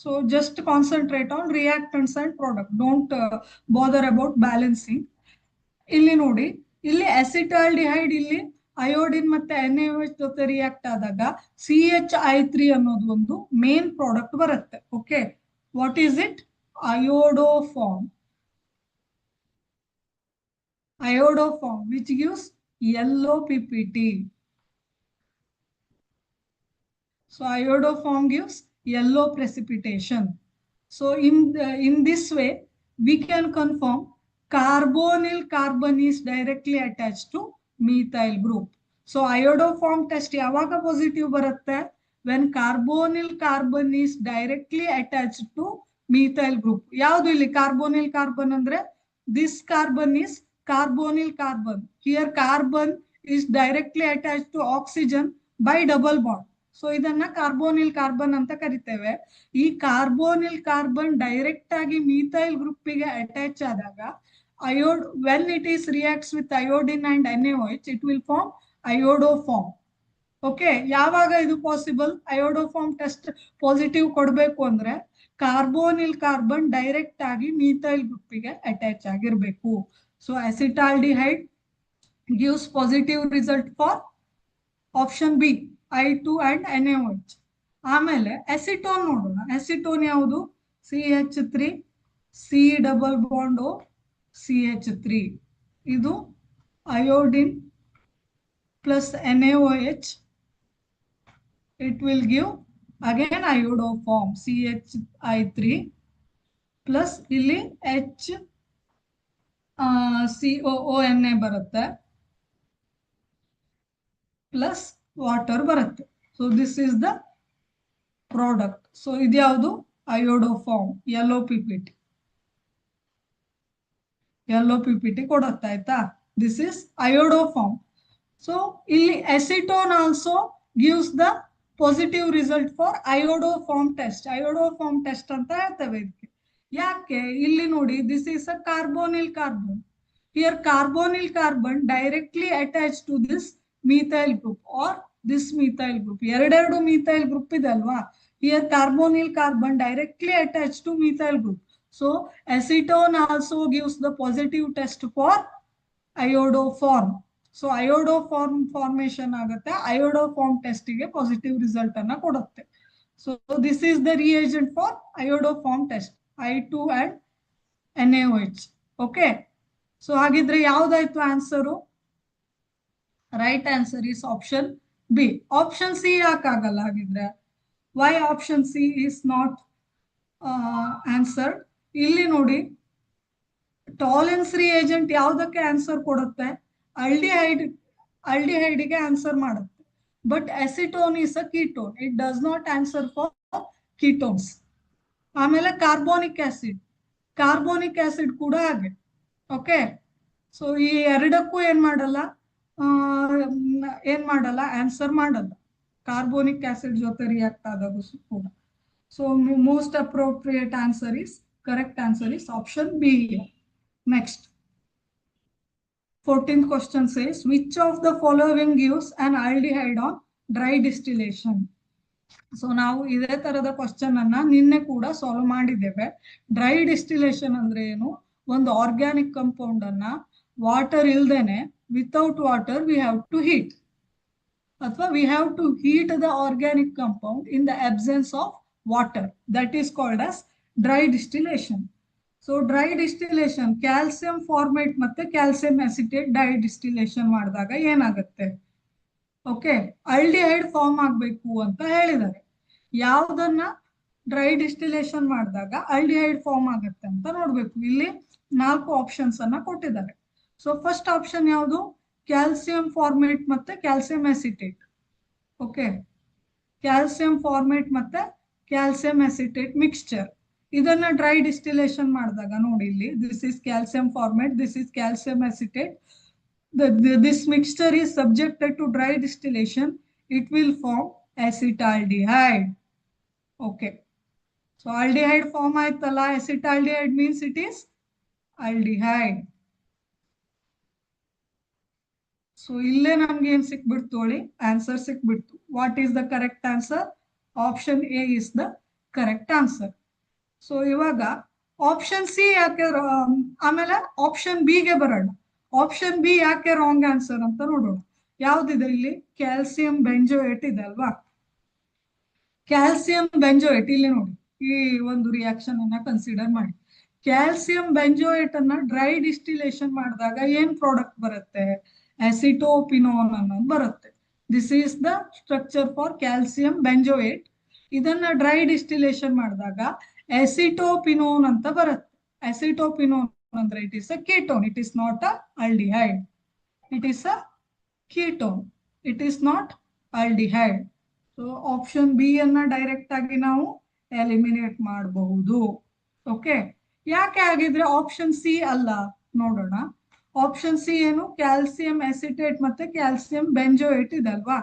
So just concentrate on reactants and product, don't bother about balancing. ಇಲ್ಲಿ ನೋಡಿ, ಇಲ್ಲಿ ಅಸಿಟಾಲ್ಡಿಹೈಡ್ ಇಲ್ಲಿ ಅಯೋಡಿನ್ ಮತ್ತೆ NaOH ಜೊತೆ ರಿಯಾಕ್ಟ್ ಆದಾಗ CH3 ಅನ್ನೋದು ಒಂದು ಮೇನ್ ಪ್ರಾಡಕ್ಟ್ ಬರುತ್ತೆ. Okay, what is it? Iodoform. Iodoform, which gives yellow PPT. So iodoform gives yellow precipitation. So in this way, we can confirm carbonyl carbon is directly attached to methyl group. So iodoform test yavaga positive baratte? When carbonyl carbon is directly attached to methyl group. Yavadu illi carbonyl carbon andre? This carbon is carbonyl carbon. Here carbon is directly attached to oxygen by double bond. So idanna carbonyl carbon anta kariteve. Ee carbonyl carbon direct agi methyl group ge attach adaga when it is reacts with iodine and NaOH, it will form iodoform. Okay, yavaga idu possible? Iodoform test positive kodbeku andre carbonyl carbon direct agi methyl group ge attach agirbeku. So acetaldehyde gives positive result for option B, I2 and NaOH. ಆಮೇಲೆ acetone ನೋಡೋಣ. Acetone ಯಾವುದು? CH3 C double bond O CH3. ಇದು iodine plus NaOH. It will give again iodoform CH3 plus ಇಲ್ಲಿ H COONA ಬರುತ್ತೆ plus water ಬರುತ್ತೆ. So this is the product. So ಇದ್ಯಾವುದು? Iodoform. Yellow PPT ಕೊಡುತ್ತೆ ಆಯ್ತಾ. This is iodoform. So ಇಲ್ಲಿ acetone also gives the positive result for iodoform test. Iodoform test ಅಂತ ಹೇಳ್ತೇವೆ ಇದಕ್ಕೆ. ಯಾಕೆ? ಇಲ್ಲಿ ನೋಡಿ, this is a carbonyl carbon. Here carbonyl carbon directly attach to this methyl group or this methyl group. methyl group ಇದೆ ಅಲ್ವಾ. Here carbonyl carbon directly attached to methyl group. So acetone also gives the positive test for iodoform. So iodoform formation ಆಗುತ್ತೆ, iodoform test ಗೆ positive result ಅನ್ನ ಕೊಡುತ್ತೆ. So this is the reagent for iodoform test, I2 and NaOH. Okay, so ಹಾಗಿದ್ರೆ ಯಾವ್ದಾಯ್ತು answer? Right answer is option B. Option C ಯಾಕಾಗಲ್ಲ ಹಾಗಿದ್ರೆ? Why option C is not answer? ಇಲ್ಲಿ ನೋಡಿ, Tollens reagent ಯಾವ್ದಕ್ಕೆ answer ಕೊಡುತ್ತೆ? ಅಲ್ಡಿಹೈಡ್ಗೆ ಆನ್ಸರ್ ಮಾಡುತ್ತೆ. But acetone is a ketone, it does not answer for ketones. ಆಮೇಲೆ ಕಾರ್ಬೋನಿಕ್ ಆಸಿಡ್ ಕೂಡ ಹಾಗೆ. ಓಕೆ, ಸೊ ಈ ಎರಡಕ್ಕೂ ಏನ್ ಮಾಡಲ್ಲ, ಆನ್ಸರ್ ಮಾಡಲ್ಲ, ಕಾರ್ಬೋನಿಕ್ ಆಸಿಡ್ ಜೊತೆ ರಿಯಾಕ್ಟ್ ಆದಾಗ ಕೂಡ. So most appropriate answer is, correct answer is option B. Next, 14th question says, which of the following gives an aldehyde on dry distillation? So ನಾವು ಇದೇ ತರದ ಕ್ವಶನ್ ಅನ್ನ ನಿನ್ನೆ ಕೂಡ ಸಾಲ್ವ್ ಮಾಡಿದ್ದೇವೆ. ಡ್ರೈ ಡಿಸ್ಟಿಲೇಷನ್ ಅಂದ್ರೆ ಏನು? ಒಂದು ಆರ್ಗ್ಯಾನಿಕ್ ಕಂಪೌಂಡ್ ಅನ್ನ ವಾಟರ್ ಇಲ್ದೇನೆ, without water we have to heat, ಅಥವಾ we have to heat the organic compound in the absence of water. That is called as dry distillation. So dry distillation, calcium formate ಮತ್ತೆ calcium acetate dry distillation ಮಾಡಿದಾಗ ಏನಾಗುತ್ತೆ? Okay, aldehyde form ಆಗ್ಬೇಕು ಅಂತ ಹೇಳಿದ್ದಾರೆ. ಯಾವ್ದನ್ನ dry distillation ಮಾಡಿದಾಗ aldehyde form ಆಗುತ್ತೆ ಅಂತ ನೋಡ್ಬೇಕು. ಇಲ್ಲಿ 4 ಆಪ್ಷನ್ಸ್ ಅನ್ನ ಕೊಟ್ಟಿದ್ದಾರೆ. ಸೊ ಫಸ್ಟ್ ಆಪ್ಷನ್ ಯಾವುದು? ಕ್ಯಾಲ್ಸಿಯಂ ಫಾರ್ಮೇಟ್ ಮತ್ತೆ calcium acetate. Okay, calcium formate ಮತ್ತೆ ಕ್ಯಾಲ್ಸಿಯಂ ಅಸಿಟೇಟ್ ಮಿಕ್ಸ್ಚರ್. ಇದನ್ನ ಡ್ರೈ ಡಿಸ್ಟಿಲೇಷನ್ ಮಾಡಿದಾಗ ನೋಡಿ, ಇಲ್ಲಿ this is calcium format, this is calcium acetate. This mixture is subjected to dry distillation. It will form acetaldehyde. Okay, so aldehyde form ಆಯ್ತಲ್ಲ, acetaldehyde means it is aldehyde. So ಇಲ್ಲೇ ನಮ್ಗೆ ಏನ್ ಸಿಕ್ಬಿಡ್ತು ಹೇಳಿ? Answer ಸಿಕ್ಬಿಡ್ತು. What is the correct answer? Option A is the correct answer. So ಇವಾಗ option C ಯಾಕೆ, ಆಮೇಲೆ ಆಪ್ಷನ್ ಬಿ ಗೆ ಬರೋಣ. ಆಪ್ಷನ್ ಬಿ ಯಾಕೆ ರಾಂಗ್ ಆನ್ಸರ್ ಅಂತ ನೋಡೋಣ. ಯಾವ್ದಿದೆ ಇಲ್ಲಿ? ಕ್ಯಾಲ್ಸಿಯಂ ಬೆಂಜೋಯೇಟ್ ಇದೆ ಅಲ್ವಾ? ಕ್ಯಾಲ್ಸಿಯಂ ಬೆಂಜೋಯೇಟ್ ಇಲ್ಲಿ ನೋಡಿ, ಈ ಒಂದು ರಿಯಾಕ್ಷನ್ ಅನ್ನ ಕನ್ಸಿಡರ್ ಮಾಡಿ. ಕ್ಯಾಲ್ಸಿಯಂ ಬೆಂಜೋಯೇಟ್ ಅನ್ನ ಡ್ರೈ ಡಿಸ್ಟಿಲೇಷನ್ ಮಾಡಿದಾಗ ಏನ್ ಪ್ರಾಡಕ್ಟ್ ಬರುತ್ತೆ? ಅಸಿಟೋಪಿನೋನ್ ಅನ್ನೋದು ಬರುತ್ತೆ. This is the structure for calcium benzoate. ಇದನ್ನ ಡ್ರೈ ಡಿಸ್ಟಿಲೇಷನ್ ಮಾಡಿದಾಗ ಅಸಿಟೋಪಿನೋನ್ ಅಂತ ಬರುತ್ತೆ. ಅಸಿಟೋಪಿನೋನ್ ಅಂದ್ರೆ it is a ketone, it is not a aldehyde. It is a ketone, it is not aldehyde. So option B ಅನ್ನ ಡೈರೆಕ್ಟ್ ಆಗಿ ನಾವು ಎಲಿಮಿನೇಟ್ ಮಾಡಬಹುದು. Okay, ಯಾಕೆ ಆಗಿದ್ರೆ ಆಪ್ಷನ್ ಸಿ ಅಲ್ಲ ನೋಡೋಣ. ಆಪ್ಷನ್ ಸಿ ಏನು? ಕ್ಯಾಲ್ಸಿಯಂ ಅಸಿಟೇಟ್ ಮತ್ತೆ ಕ್ಯಾಲ್ಸಿಯಂ ಬೆಂಜೋಯೇಟ್ ಇದೆ ಅಲ್ವಾ?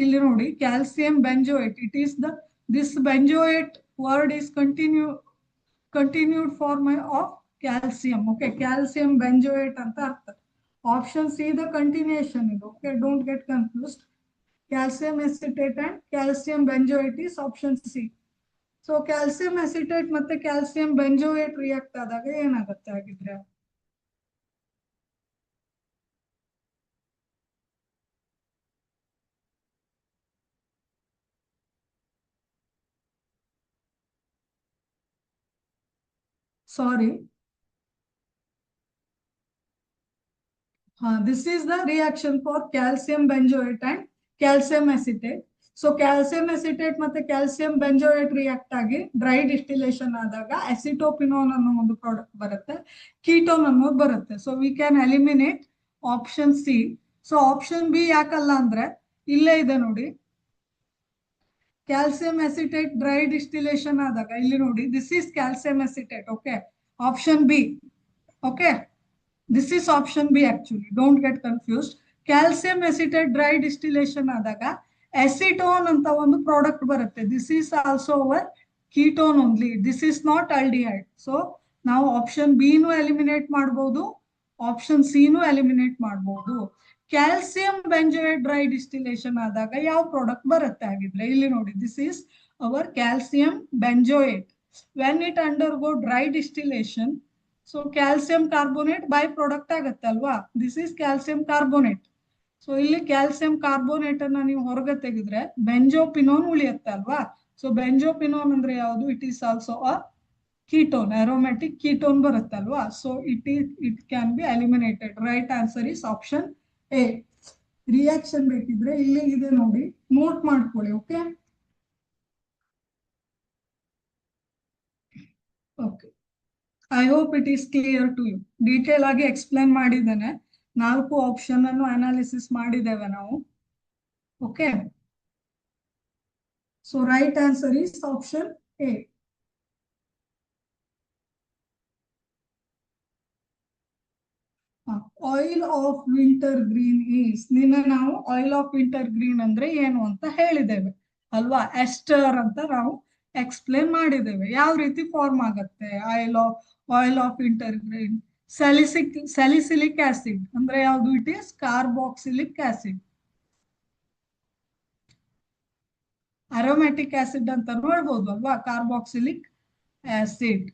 ಇಲ್ಲಿ ನೋಡಿ, calcium benzoate, it is the, this benzoate word is continued form of calcium. Okay, calcium benzoate ಅಂತ ಅರ್ಥ. ಆಪ್ಷನ್ ಸಿ ದ ಕಂಟಿನ್ಯೂಷನ್ ಇದು. Okay, don't get confused. Calcium acetate and calcium benzoate is option C. So calcium acetate ಮತ್ತೆ calcium benzoate react ಆದಾಗ ಏನಾಗುತ್ತೆ ಆಗಿದ್ರೆ? Sorry, this is the reaction for calcium benzoate and calcium acetate. So calcium acetate ಮತ್ತೆ calcium benzoate react ಆಗಿ dry distillation ಆದಾಗ acetophenone ಅನ್ನೋ ಒಂದು product ಬರುತ್ತೆ, ಕೀಟೋನ್ ಅನ್ನೋದು ಬರುತ್ತೆ. So we can eliminate option C. So option B ಯಾಕಲ್ಲ ಅಂದ್ರೆ ಇಲ್ಲೇ ಇದೆ ನೋಡಿ, ಕ್ಯಾಲ್ಸಿಯಂ ಅಸಿಟೇಟ್ ಡ್ರೈ ಡಿಸ್ಟಿಲೇಷನ್ ಆದಾಗ ಇಲ್ಲಿ ನೋಡಿ, this is calcium acetate. Okay, option B. Okay, this is option B actually, don't get confused. Calcium acetate dry distillation ಆದಾಗ acetone ಅಂತ ಒಂದು ಪ್ರಾಡಕ್ಟ್ ಬರುತ್ತೆ. This is also our ketone only, this is not aldehyde. So ನಾವು option B ನು eliminate ಮಾಡಬಹುದು, option C ನು eliminate ಮಾಡಬಹುದು. Calcium benzoate dry distillation ಆದಾಗ ಯಾವ ಪ್ರಾಡಕ್ಟ್ ಬರುತ್ತೆ ಆಗಿದ್ರೆ? ಇಲ್ಲಿ ನೋಡಿ, this is hour calcium benzoate. When it undergo dry distillation, so calcium carbonate by product ಆಗತ್ತೆ ಅಲ್ವಾ, this is calcium carbonate. So ಇಲ್ಲಿ ಕ್ಯಾಲ್ಸಿಯಂ ಕಾರ್ಬೋನೇಟ್ ಅನ್ನ ನೀವು ಹೊರಗೆ ತೆಗೆದ್ರೆ ಬೆಂಜೋಪಿನೋನ್ ಉಳಿಯುತ್ತೆ ಅಲ್ವಾ. ಸೊ ಬೆಂಜೋಪಿನೋನ್ ಅಂದ್ರೆ ಯಾವುದು, it is also a ketone, aromatic ketone ಬರುತ್ತಲ್ವಾ. So it can be eliminated. Right answer is option A. Reaction ಬೇಕಿದ್ರೆ ಇಲ್ಲಿ ಇದೆ ನೋಡಿ, ನೋಟ್ ಮಾಡ್ಕೊಳ್ಳಿ. Okay okay, I hope it is clear to you. Detail ಆಗಿ explain ಮಾಡಿದ್ದೇನೆ, 4 ಆಪ್ಷನ್ ಅನ್ನು analysis ಮಾಡಿದ್ದೇವೆ ನಾವು. Okay, so right answer is option A. Oil of wintergreen is, ನಿನ್ನೆ ನಾವು ಆಯಿಲ್ ಆಫ್ ವಿಂಟರ್ ಗ್ರೀನ್ ಅಂದ್ರೆ ಏನು ಅಂತ ಹೇಳಿದ್ದೇವೆ ಅಲ್ವಾ. ಎಸ್ಟರ್ ಅಂತ ನಾವು ಎಕ್ಸ್ಪ್ಲೇನ್ ಮಾಡಿದ್ದೇವೆ. ಯಾವ ರೀತಿ ಫಾರ್ಮ್ ಆಗತ್ತೆ oil of wintergreen. Salicylic acid ಅಂದ್ರೆ ಯಾವುದು, it is carboxylic acid. Aromatic acid ಅಂತ ನೋಡ್ಬೋದು ಅಲ್ವಾ, carboxylic acid.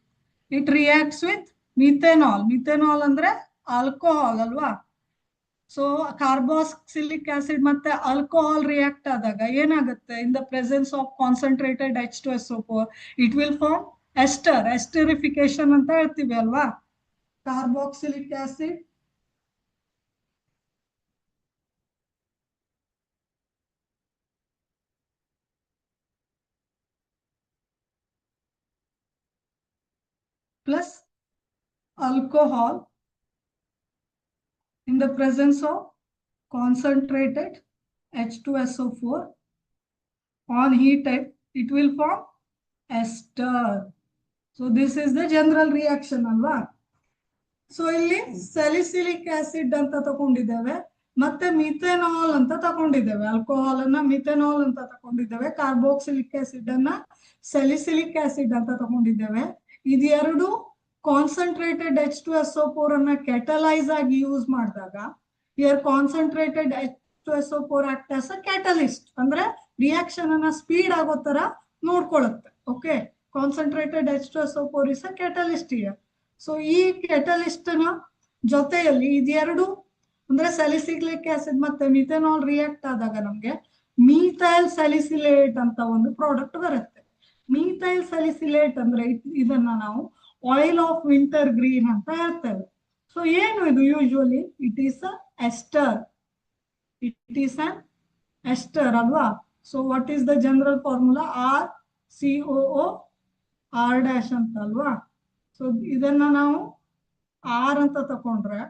It reacts with methanol. Methanol ಅಂದ್ರೆ ಆಲ್ಕೋಹಾಲ್ ಅಲ್ವಾ. ಸೊ ಕಾರ್ಬಾಕ್ಸಿಲಿಕ್ ಆಸಿಡ್ ಮತ್ತೆ ಆಲ್ಕೋಹಾಲ್ ರಿಯಾಕ್ಟ್ ಆದಾಗ ಏನಾಗುತ್ತೆ, in the presence of concentrated H2SO4 it will form ester. Esterification ಅಂತ ಹೇಳ್ತೀವಿ ಅಲ್ವಾ. Carboxylic acid plus alcohol in the presence of concentrated H2SO4 on heat type, it will form ester. So this is the general reaction alva. So ಇಲ್ಲಿ salicylic acid ಅಂತ ತಗೊಂಡಿದ್ದೇವೆ, ಮತ್ತೆ methanol ಅಂತ ತಗೊಂಡಿದ್ದೇವೆ. Alcohol ಅನ್ನ methanol ಅಂತ ತಗೊಂಡಿದ್ದೇವೆ, carboxylic acid ಅನ್ನ salicylic acid ಅಂತ ತಗೊಂಡಿದ್ದೇವೆ. ಇದೆರಡು concentrated H2SO4 ಅನ್ನ ಕೆಟಲೈಸ್ ಆಗಿ ಯೂಸ್ ಮಾಡಿದಾಗ, here concentrated H2SO4 act as a catalyst, ಅಂದ್ರೆ ರಿಯಾಕ್ಷನ್ ಅನ್ನ ಸ್ಪೀಡ್ ಆಗೋ ತರ ನೋಡ್ಕೊಳ್ಳುತ್ತೆ. Okay, concentrated H2SO4 is a catalyst here. So ಈ ಕೆಟಲಿಸ್ಟ್ ನ ಜೊತೆಯಲ್ಲಿ ಇದೆರಡು ಅಂದ್ರೆ ಸ್ಯಾಲಿಸಿಲಿಕ್ ಆಸಿಡ್ ಮತ್ತೆ ಮಿಥೆನಾಲ್ ರಿಯಾಕ್ಟ್ ಆದಾಗ ನಮ್ಗೆ ಮೀಥೈಲ್ ಸ್ಯಾಲಿಸಿಲೇಟ್ ಅಂತ ಒಂದು ಪ್ರಾಡಕ್ಟ್ ಬರುತ್ತೆ. ಮೀಥೈಲ್ ಸ್ಯಾಲಿಸಿಲೇಟ್ ಅಂದ್ರೆ ಇದನ್ನ ನಾವು ಆಯಿಲ್ ಆಫ್ ವಿಂಟರ್ ಗ್ರೀನ್ ಅಂತ ಹೇಳ್ತೇವೆ. ಸೊ ಏನು ಇದು, usually it is a ester. It is an ester ಅಲ್ವಾ. So what is the general formula, RCOO R- ಅಂತ ಅಲ್ವಾ. ಸೊ ಇದನ್ನ ನಾವು ಆರ್ ಅಂತ ತಕೊಂಡ್ರೆ,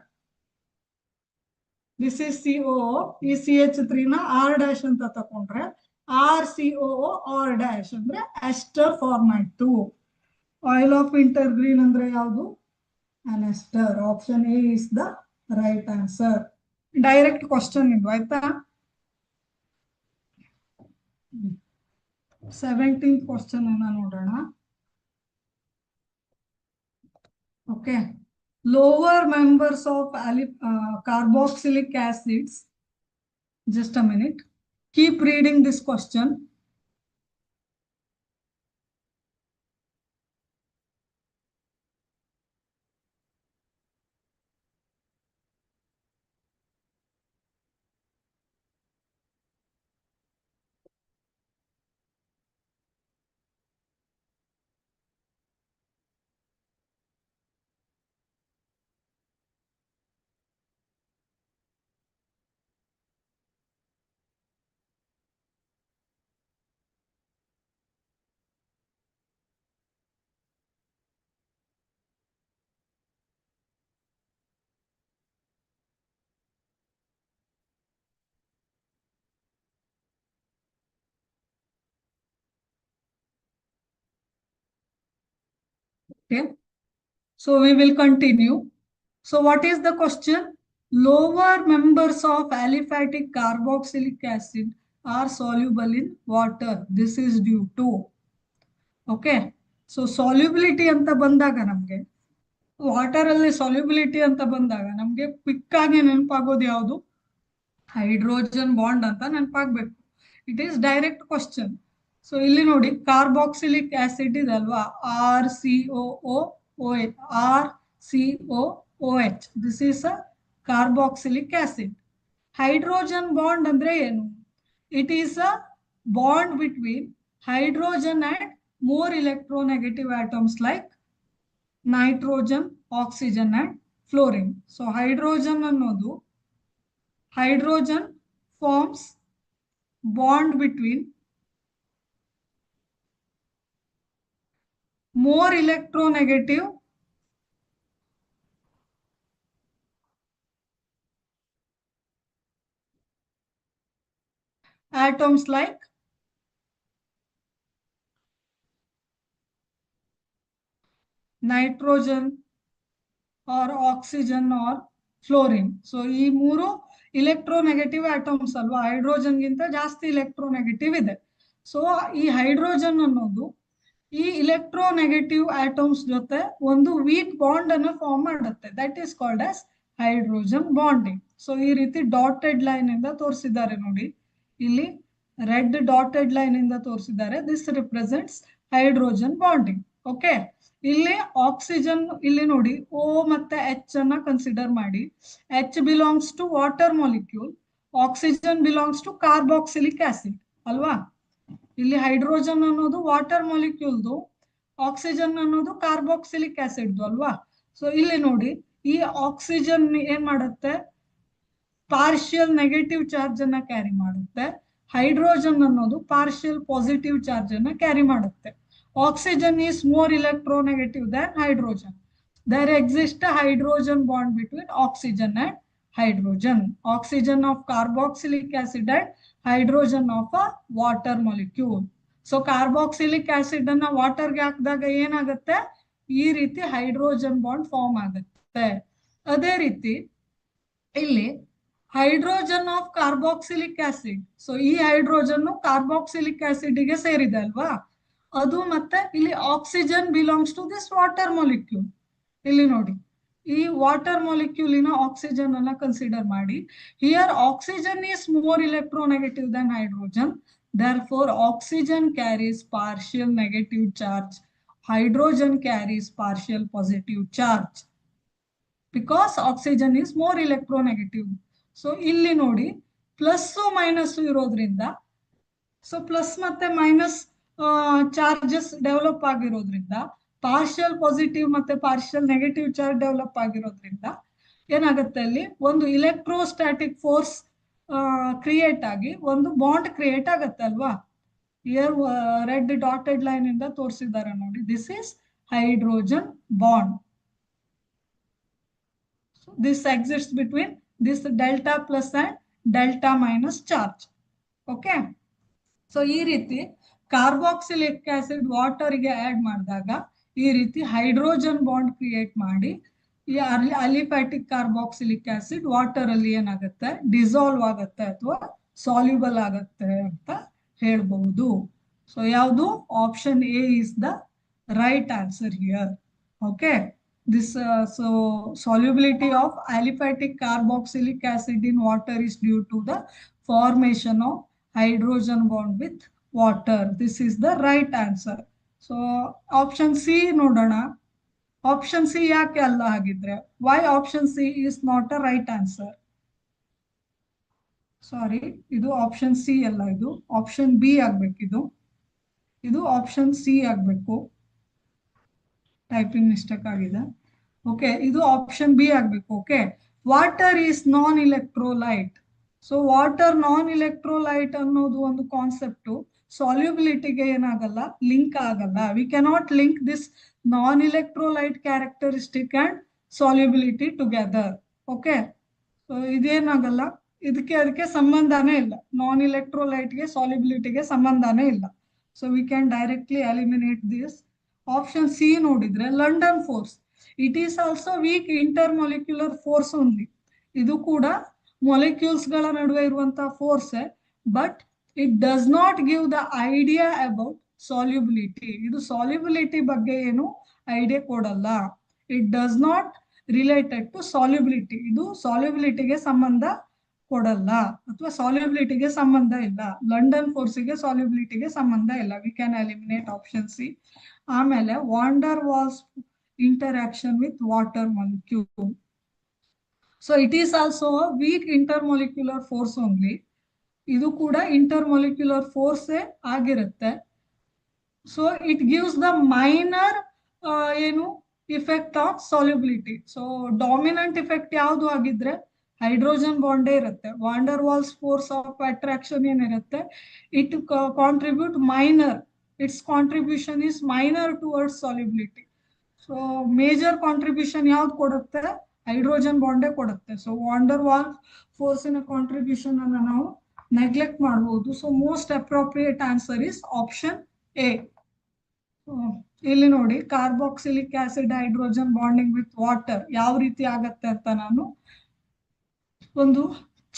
ದಿಸ್ ಇಸ್ COO, ಈ CH3 ನ R- ಅಂತ ತಕೊಂಡ್ರೆ RCOO R- ಅಂದ್ರೆ ester format 2. Oil of wintergreen ಅಂದ್ರೆ ಯಾವುದು, an ester. Option A is the right answer. Direct question ಇದು ಆಯ್ತಾ. 17th ಕ್ವಶನ್ ಅನ್ನ ನೋಡೋಣ. Okay, lower members of carboxylic acids, just a minute, keep reading this question. Okay, so we will continue. So what is the question? Lower members of aliphatic carboxylic acid are soluble in water. This is due to. Okay, so solubility ಅಂತ ಬಂದಾಗ ನಮ್ಗೆ water ಅಲ್ಲಿ solubility ಅಂತ ಬಂದಾಗ ನಮ್ಗೆ quick ಆಗಿ ನೆನಪಾಗೋದು ಯಾವುದು, ಹೈಡ್ರೋಜನ್ ಬಾಂಡ್ ಅಂತ ನೆನಪಾಗ್ಬೇಕು. It is direct question. So ಇಲ್ಲಿ ನೋಡಿ ಕಾರ್ಬಾಕ್ಸಿಲಿಕ್ ಆಸಿಡ್ ಇದೆ ಅಲ್ವಾ, R C O H, R C O H, this is a carboxylic acid. Hydrogen bond ಅಂದ್ರೆ ಏನು? It is a bond between hydrogen and more electronegative atoms like nitrogen, oxygen and fluorine. So hydrogen ಅನ್ನೋದು, hydrogen forms bond between more electronegative atoms like nitrogen or oxygen or fluorine. So ಈ ಮೂರು ಇಲೆಕ್ಟ್ರೋನೆಗೆಟಿವ್ atoms ಅಲ್ವಾ, hydrogen ಗಿಂತ ಜಾಸ್ತಿ ಇಲೆಕ್ಟ್ರೋನೆಗೆಟಿವ್ ಇದೆ. So ಈ hydrogen ಅನ್ನೋದು ಈ ಇಲೆಕ್ಟ್ರೋನೆಗೆಟಿವ್ ಆಟಮ್ಸ್ ಜೊತೆ ಒಂದು ವೀಕ್ ಬಾಂಡ್ ಅನ್ನು ಫಾರ್ಮ್ ಮಾಡುತ್ತೆ, that is called as hydrogen bonding. So ಈ ರೀತಿ ಡಾಟೆಡ್ ಲೈನ್ ಇಂದ ತೋರಿಸಿದ್ದಾರೆ ನೋಡಿ, ಇಲ್ಲಿ ರೆಡ್ ಡಾಟೆಡ್ ಲೈನ್ ಇಂದ ತೋರಿಸಿದ್ದಾರೆ. This represents hydrogen bonding. Okay, ಇಲ್ಲಿ ಆಕ್ಸಿಜನ್, ಇಲ್ಲಿ ನೋಡಿ ಓ ಮತ್ತೆ ಎಚ್ ಅನ್ನ ಕನ್ಸಿಡರ್ ಮಾಡಿ. H belongs to water molecule, oxygen belongs to carboxylic acid ಅಲ್ವಾ. ಇಲ್ಲಿ ಹೈಡ್ರೋಜನ್ ಅನ್ನೋದು ವಾಟರ್ ಮಾಲಿಕ್ಯೂಲ್ದು, ಆಕ್ಸಿಜನ್ ಅನ್ನೋದು ಕಾರ್ಬಾಕ್ಸಿಲಿಕ್ ಆಸಿಡ್ದು ಅಲ್ವಾ. ಸೊ ಇಲ್ಲಿ ನೋಡಿ, ಈ ಆಕ್ಸಿಜನ್ ಏನ್ ಮಾಡುತ್ತೆ, ಪಾರ್ಷಿಯಲ್ ನೆಗೆಟಿವ್ ಚಾರ್ಜ್ ಅನ್ನ ಕ್ಯಾರಿ ಮಾಡುತ್ತೆ. ಹೈಡ್ರೋಜನ್ ಅನ್ನೋದು ಪಾರ್ಷಿಯಲ್ ಪಾಸಿಟಿವ್ ಚಾರ್ಜ್ ಅನ್ನ ಕ್ಯಾರಿ ಮಾಡುತ್ತೆ. Oxygen is more electronegative than hydrogen. There exists a hydrogen bond between oxygen and hydrogen. Oxygen of carboxylic acid and hydrogen of a water molecule. So carboxylic acid ಅನ್ನ water ಗೆ ಹಾಕಿದಾಗ ಏನಾಗುತ್ತೆ, ಈ ರೀತಿ hydrogen bond form ಆಗುತ್ತೆ. ಅದೇ ರೀತಿ ಇಲ್ಲಿ hydrogen of carboxylic acid, so ಈ ಹೈಡ್ರೋಜನ್ ಕಾರ್ಬಾಕ್ಸಿಲಿಕ್ ಆಸಿಡ್ ಗೆ ಸೇರಿದೆ ಅಲ್ವಾ, ಅದು ಮತ್ತೆ ಇಲ್ಲಿ oxygen belongs to this water molecule. ಇಲ್ಲಿ ನೋಡಿ, ಈ ವಾಟರ್ ಮಾಲಿಕ್ಯೂಲಿನ ಆಕ್ಸಿಜನ್ ಅನ್ನ ಕನ್ಸಿಡರ್ ಮಾಡಿ. Here oxygen is more electronegative than hydrogen, therefore oxygen carries partial negative charge, hydrogen carries partial positive charge because oxygen is more electronegative. So ಇಲ್ಲಿ ನೋಡಿ plus minus ಇರೋದ್ರಿಂದ, so plus ಮತ್ತೆ minus charges develop ಆಗಿರೋದ್ರಿಂದ, partial positive ಮತ್ತೆ partial negative charge develop ಆಗಿರೋದ್ರಿಂದ ಏನಾಗುತ್ತೆ, ಅಲ್ಲಿ ಒಂದು ಇಲೆಕ್ಟ್ರೋಸ್ಟಾಟಿಕ್ ಫೋರ್ಸ್ ಕ್ರಿಯೇಟ್ ಆಗಿ ಒಂದು ಬಾಂಡ್ ಕ್ರಿಯೇಟ್ ಆಗತ್ತೆ ಅಲ್ವಾ. ಇಯರ್ ರೆಡ್ ಡಾಟೆಡ್ ಲೈನ್ ಇಂದ ತೋರಿಸಿದ್ದಾರೆ ನೋಡಿ, this is hydrogen bond. This exists between this delta plus and delta minus charge. Okay, so ಈ ರೀತಿ ಕಾರ್ಬಾಕ್ಸಿಲಿಕ್ ಆಸಿಡ್ ವಾಟರ್ ಗೆ ಆಡ್ ಮಾಡಿದಾಗ ಈ ರೀತಿ ಹೈಡ್ರೋಜನ್ ಬಾಂಡ್ ಕ್ರಿಯೇಟ್ ಮಾಡಿ, ಈ ಅಲಿಫ್ಯಾಟಿಕ್ ಕಾರ್ಬಾಕ್ಸಿಲಿಕ್ ಆಸಿಡ್ ವಾಟರ್ ಅಲ್ಲಿ ಏನಾಗುತ್ತೆ, ಡಿಸಾಲ್ವ್ ಆಗುತ್ತೆ ಅಥವಾ ಸಾಲ್ಯುಬಲ್ ಆಗುತ್ತೆ ಅಂತ ಹೇಳ್ಬಹುದು. ಸೊ ಯಾವುದು, option A is the right answer here. Okay, this so solubility of aliphatic carboxylic acid in water is due to the formation of hydrogen bond with water. This is the right answer. So option C nodana. Option C ಯಾಕೆ ಅಲ್ಲ ಹಾಗಿದ್ರೆ? Why option C is not a right answer? Sorry, ಇದು option C ಅಲ್ಲ, ಇದು option B ಆಗ್ಬೇಕಿದು. ಇದು option C ಆಗ್ಬೇಕು, typing mistake ಆಗಿದೆ. ಓಕೆ, ಇದು ಆಪ್ಷನ್ ಬಿ ಆಗ್ಬೇಕು. Okay, water is non electrolyte. So water non electrolyte ಅನ್ನೋದು ಒಂದು ಕಾನ್ಸೆಪ್ಟ್ ಸಾಲ್ಯುಬಿಲಿಟಿಗೆ ಏನಾಗಲ್ಲ, ಲಿಂಕ್ ಆಗಲ್ಲ. We cannot link this non electrolyte characteristic and solubility together. Okay, so ಇದೇನಾಗಲ್ಲ, ಅದಕ್ಕೆ ಸಂಬಂಧನೇ ಇಲ್ಲ. ನಾನ್ ಇಲೆಕ್ಟ್ರೋಲೈಟ್ಗೆ ಸಾಲ್ಯುಬಿಲಿಟಿಗೆ ಸಂಬಂಧನೇ ಇಲ್ಲ. So we can directly eliminate this. Option C ನೋಡಿದ್ರೆ London force, it is also weak intermolecular force only. ಇದು ಕೂಡ ಮಾಲಿಕ್ಯೂಲ್ಸ್ ಗಳ ನಡುವೆ ಇರುವಂತಹ force, but it does not give the idea about solubility. ಇದು ಸಾಲ್ಯುಬಿಲಿಟಿ ಬಗ್ಗೆ ಏನು ಐಡಿಯಾ ಕೊಡಲ್ಲ. It does not related to solubility, ಇದು ಸಾಲ್ಯುಬಿಲಿಟಿಗೆ ಸಂಬಂಧ ಕೊಡಲ್ಲ ಅಥವಾ ಸಾಲ್ಯುಬಿಲಿಟಿಗೆ ಸಂಬಂಧ ಇಲ್ಲ. ಲಂಡನ್ ಫೋರ್ಸಿಗೆ ಸಾಲ್ಯುಬಿಲಿಟಿಗೆ ಸಂಬಂಧ ಇಲ್ಲ. We can eliminate option C. ಆಮೇಲೆ van der Waals interaction with water molecule. So it is also a weak intermolecular force only. ಇದು ಕೂಡ ಇಂಟರ್ಮಾಲಿಕ್ಯುಲರ್ ಫೋರ್ಸೇ ಆಗಿರುತ್ತೆ. So it gives the minor ಏನು effect of solubility. So dominant effect ಯಾವುದು ಆಗಿದ್ರೆ hydrogen ಬಾಂಡೇ ಇರುತ್ತೆ. Van der Waals force of attraction ಏನಿರುತ್ತೆ, it contribute minor, its contribution is minor towards solubility. So major contribution ಯಾವ್ದು ಕೊಡುತ್ತೆ, ಹೈಡ್ರೋಜನ್ ಬಾಂಡೇ ಕೊಡುತ್ತೆ. ಸೊ ವಾಂಡರ್ ವಾಲ್ ಫೋರ್ಸಿನ ಕಾಂಟ್ರಿಬ್ಯೂಷನ್ ಅನ್ನ ನಾವು ನೆಗ್ಲೆಕ್ಟ್ ಮಾಡಬಹುದು. So most appropriate answer is option A. ಇಲ್ಲಿ ನೋಡಿ, carboxylic acid hydrogen bonding with water ಯಾವ ರೀತಿ ಆಗತ್ತೆ ಅಂತ ನಾನು ಒಂದು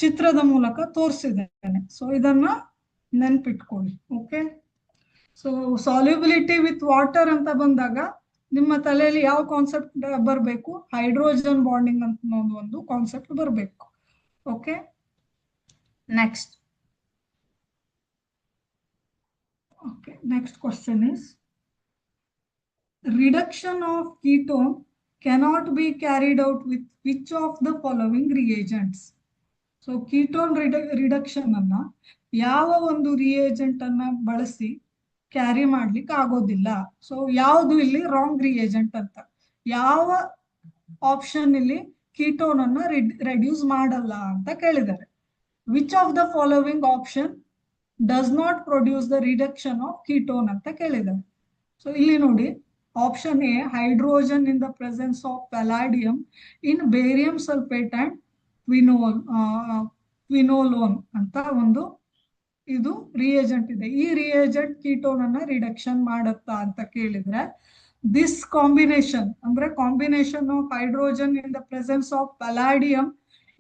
ಚಿತ್ರದ ಮೂಲಕ ತೋರಿಸಿದ್ದೇನೆ. ಸೊ ಇದನ್ನ ನೆನ್ಪಿಟ್ಕೊಳ್ಳಿ. Okay. So solubility with water ಅಂತ ಬಂದಾಗ ನಿಮ್ಮ ತಲೆಯಲ್ಲಿ ಯಾವ ಕಾನ್ಸೆಪ್ಟ್ ಬರಬೇಕು, ಹೈಡ್ರೋಜನ್ ಬಾಂಡಿಂಗ್ ಅಂತ ಒಂದು ಕಾನ್ಸೆಪ್ಟ್ ಬರಬೇಕು. Okay. Next. Okay, next question is, reduction of ketone cannot be carried out with which of the following reagents? So ketone reduction ಅನ್ನ ಯಾವ ಒಂದು ರಿಯೇಜೆಂಟ್ ಅನ್ನ ಬಳಸಿ ಕ್ಯಾರಿ ಮಾಡ್ಲಿಕ್ಕೆ ಆಗೋದಿಲ್ಲ. ಸೊ ಯಾವುದು ಇಲ್ಲಿ ರಾಂಗ್ ರಿಯೇಜೆಂಟ್ ಅಂತ, ಯಾವ ಆಪ್ಷನ್ ಇಲ್ಲಿ ಕೀಟೋನ್ ಅನ್ನ ರೆಡ್ಯೂಸ್ ಮಾಡಲ್ಲ ಅಂತ ಕೇಳಿದ್ದಾರೆ. Which of the following option does not produce the reduction of ketone ಅಂತ ಕೇಳಿದ್ದಾರೆ. ಸೊ ಇಲ್ಲಿ ನೋಡಿ, option A hydrogen in the presence of palladium in barium sulphate and quinolone ಅಂತ ಒಂದು ಇದು ರಿಯೇಜೆಂಟ್ ಇದೆ. ಈ ರಿಯೇಜೆಂಟ್ ಕೀಟೋನ್ ಅನ್ನ ರಿಡಕ್ಷನ್ ಮಾಡುತ್ತಾ ಅಂತ ಕೇಳಿದ್ರೆ, ದಿಸ್ ಕಾಂಬಿನೇಷನ್ ಅಂದ್ರೆ combination of hydrogen in the presence of palladium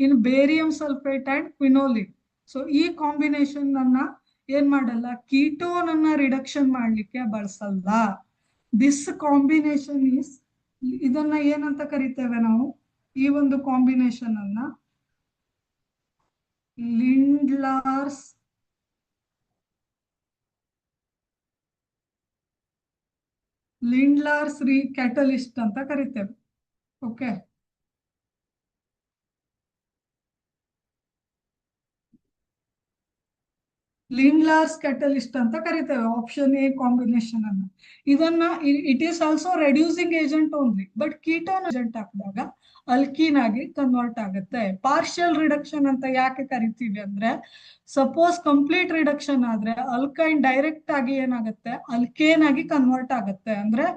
in barium sulphate and quinoline. So ಈ ಕಾಂಬಿನೇಷನ್ ಅನ್ನ ಏನ್ ಮಾಡಲ್ಲ, ಕೀಟೋನ್ ಅನ್ನ ರಿಡಕ್ಷನ್ ಮಾಡ್ಲಿಕ್ಕೆ ಬಳಸಲ್ಲ. ದಿಸ್ ಕಾಂಬಿನೇಷನ್ ಈಸ್, ಇದನ್ನ ಏನಂತ ಕರಿತೇವೆ ನಾವು, ಈ ಒಂದು ಕಾಂಬಿನೇಷನ್ ಅನ್ನ ಲಿಂಡ್ಲಾರ್ಸ್ ಕ್ಯಾಟಲಿಸ್ಟ್ ಅಂತ ಕರಿತೇವೆ. ಓಕೆ. ಲಿಂಡ್ಲಾರ್ಸ್ ಕ್ಯಾಟಲಿಸ್ಟ್ ಅಂತ ಕರಿತೇವೆ ಆಪ್ಷನ್ ಎ ಕಾಂಬಿನೇಷನ್ ಅನ್ನ. ಇದನ್ನ it is also reducing agent only, but ketone agent ಹಾಕಿದಾಗ ಅಲ್ಕೀನ್ ಆಗಿ ಕನ್ವರ್ಟ್ ಆಗುತ್ತೆ. ಪಾರ್ಷಿಯಲ್ ರಿಡಕ್ಷನ್ ಅಂತ ಯಾಕೆ ಕರಿತೀವಿ ಅಂದ್ರೆ, ಸಪೋಸ್ ಕಂಪ್ಲೀಟ್ ರಿಡಕ್ಷನ್ ಆದ್ರೆ ಅಲ್ಕೈನ್ ಡೈರೆಕ್ಟ್ ಆಗಿ ಏನಾಗುತ್ತೆ, ಅಲ್ಕೇನ್ ಆಗಿ ಕನ್ವರ್ಟ್ ಆಗುತ್ತೆ. ಅಂದ್ರೆ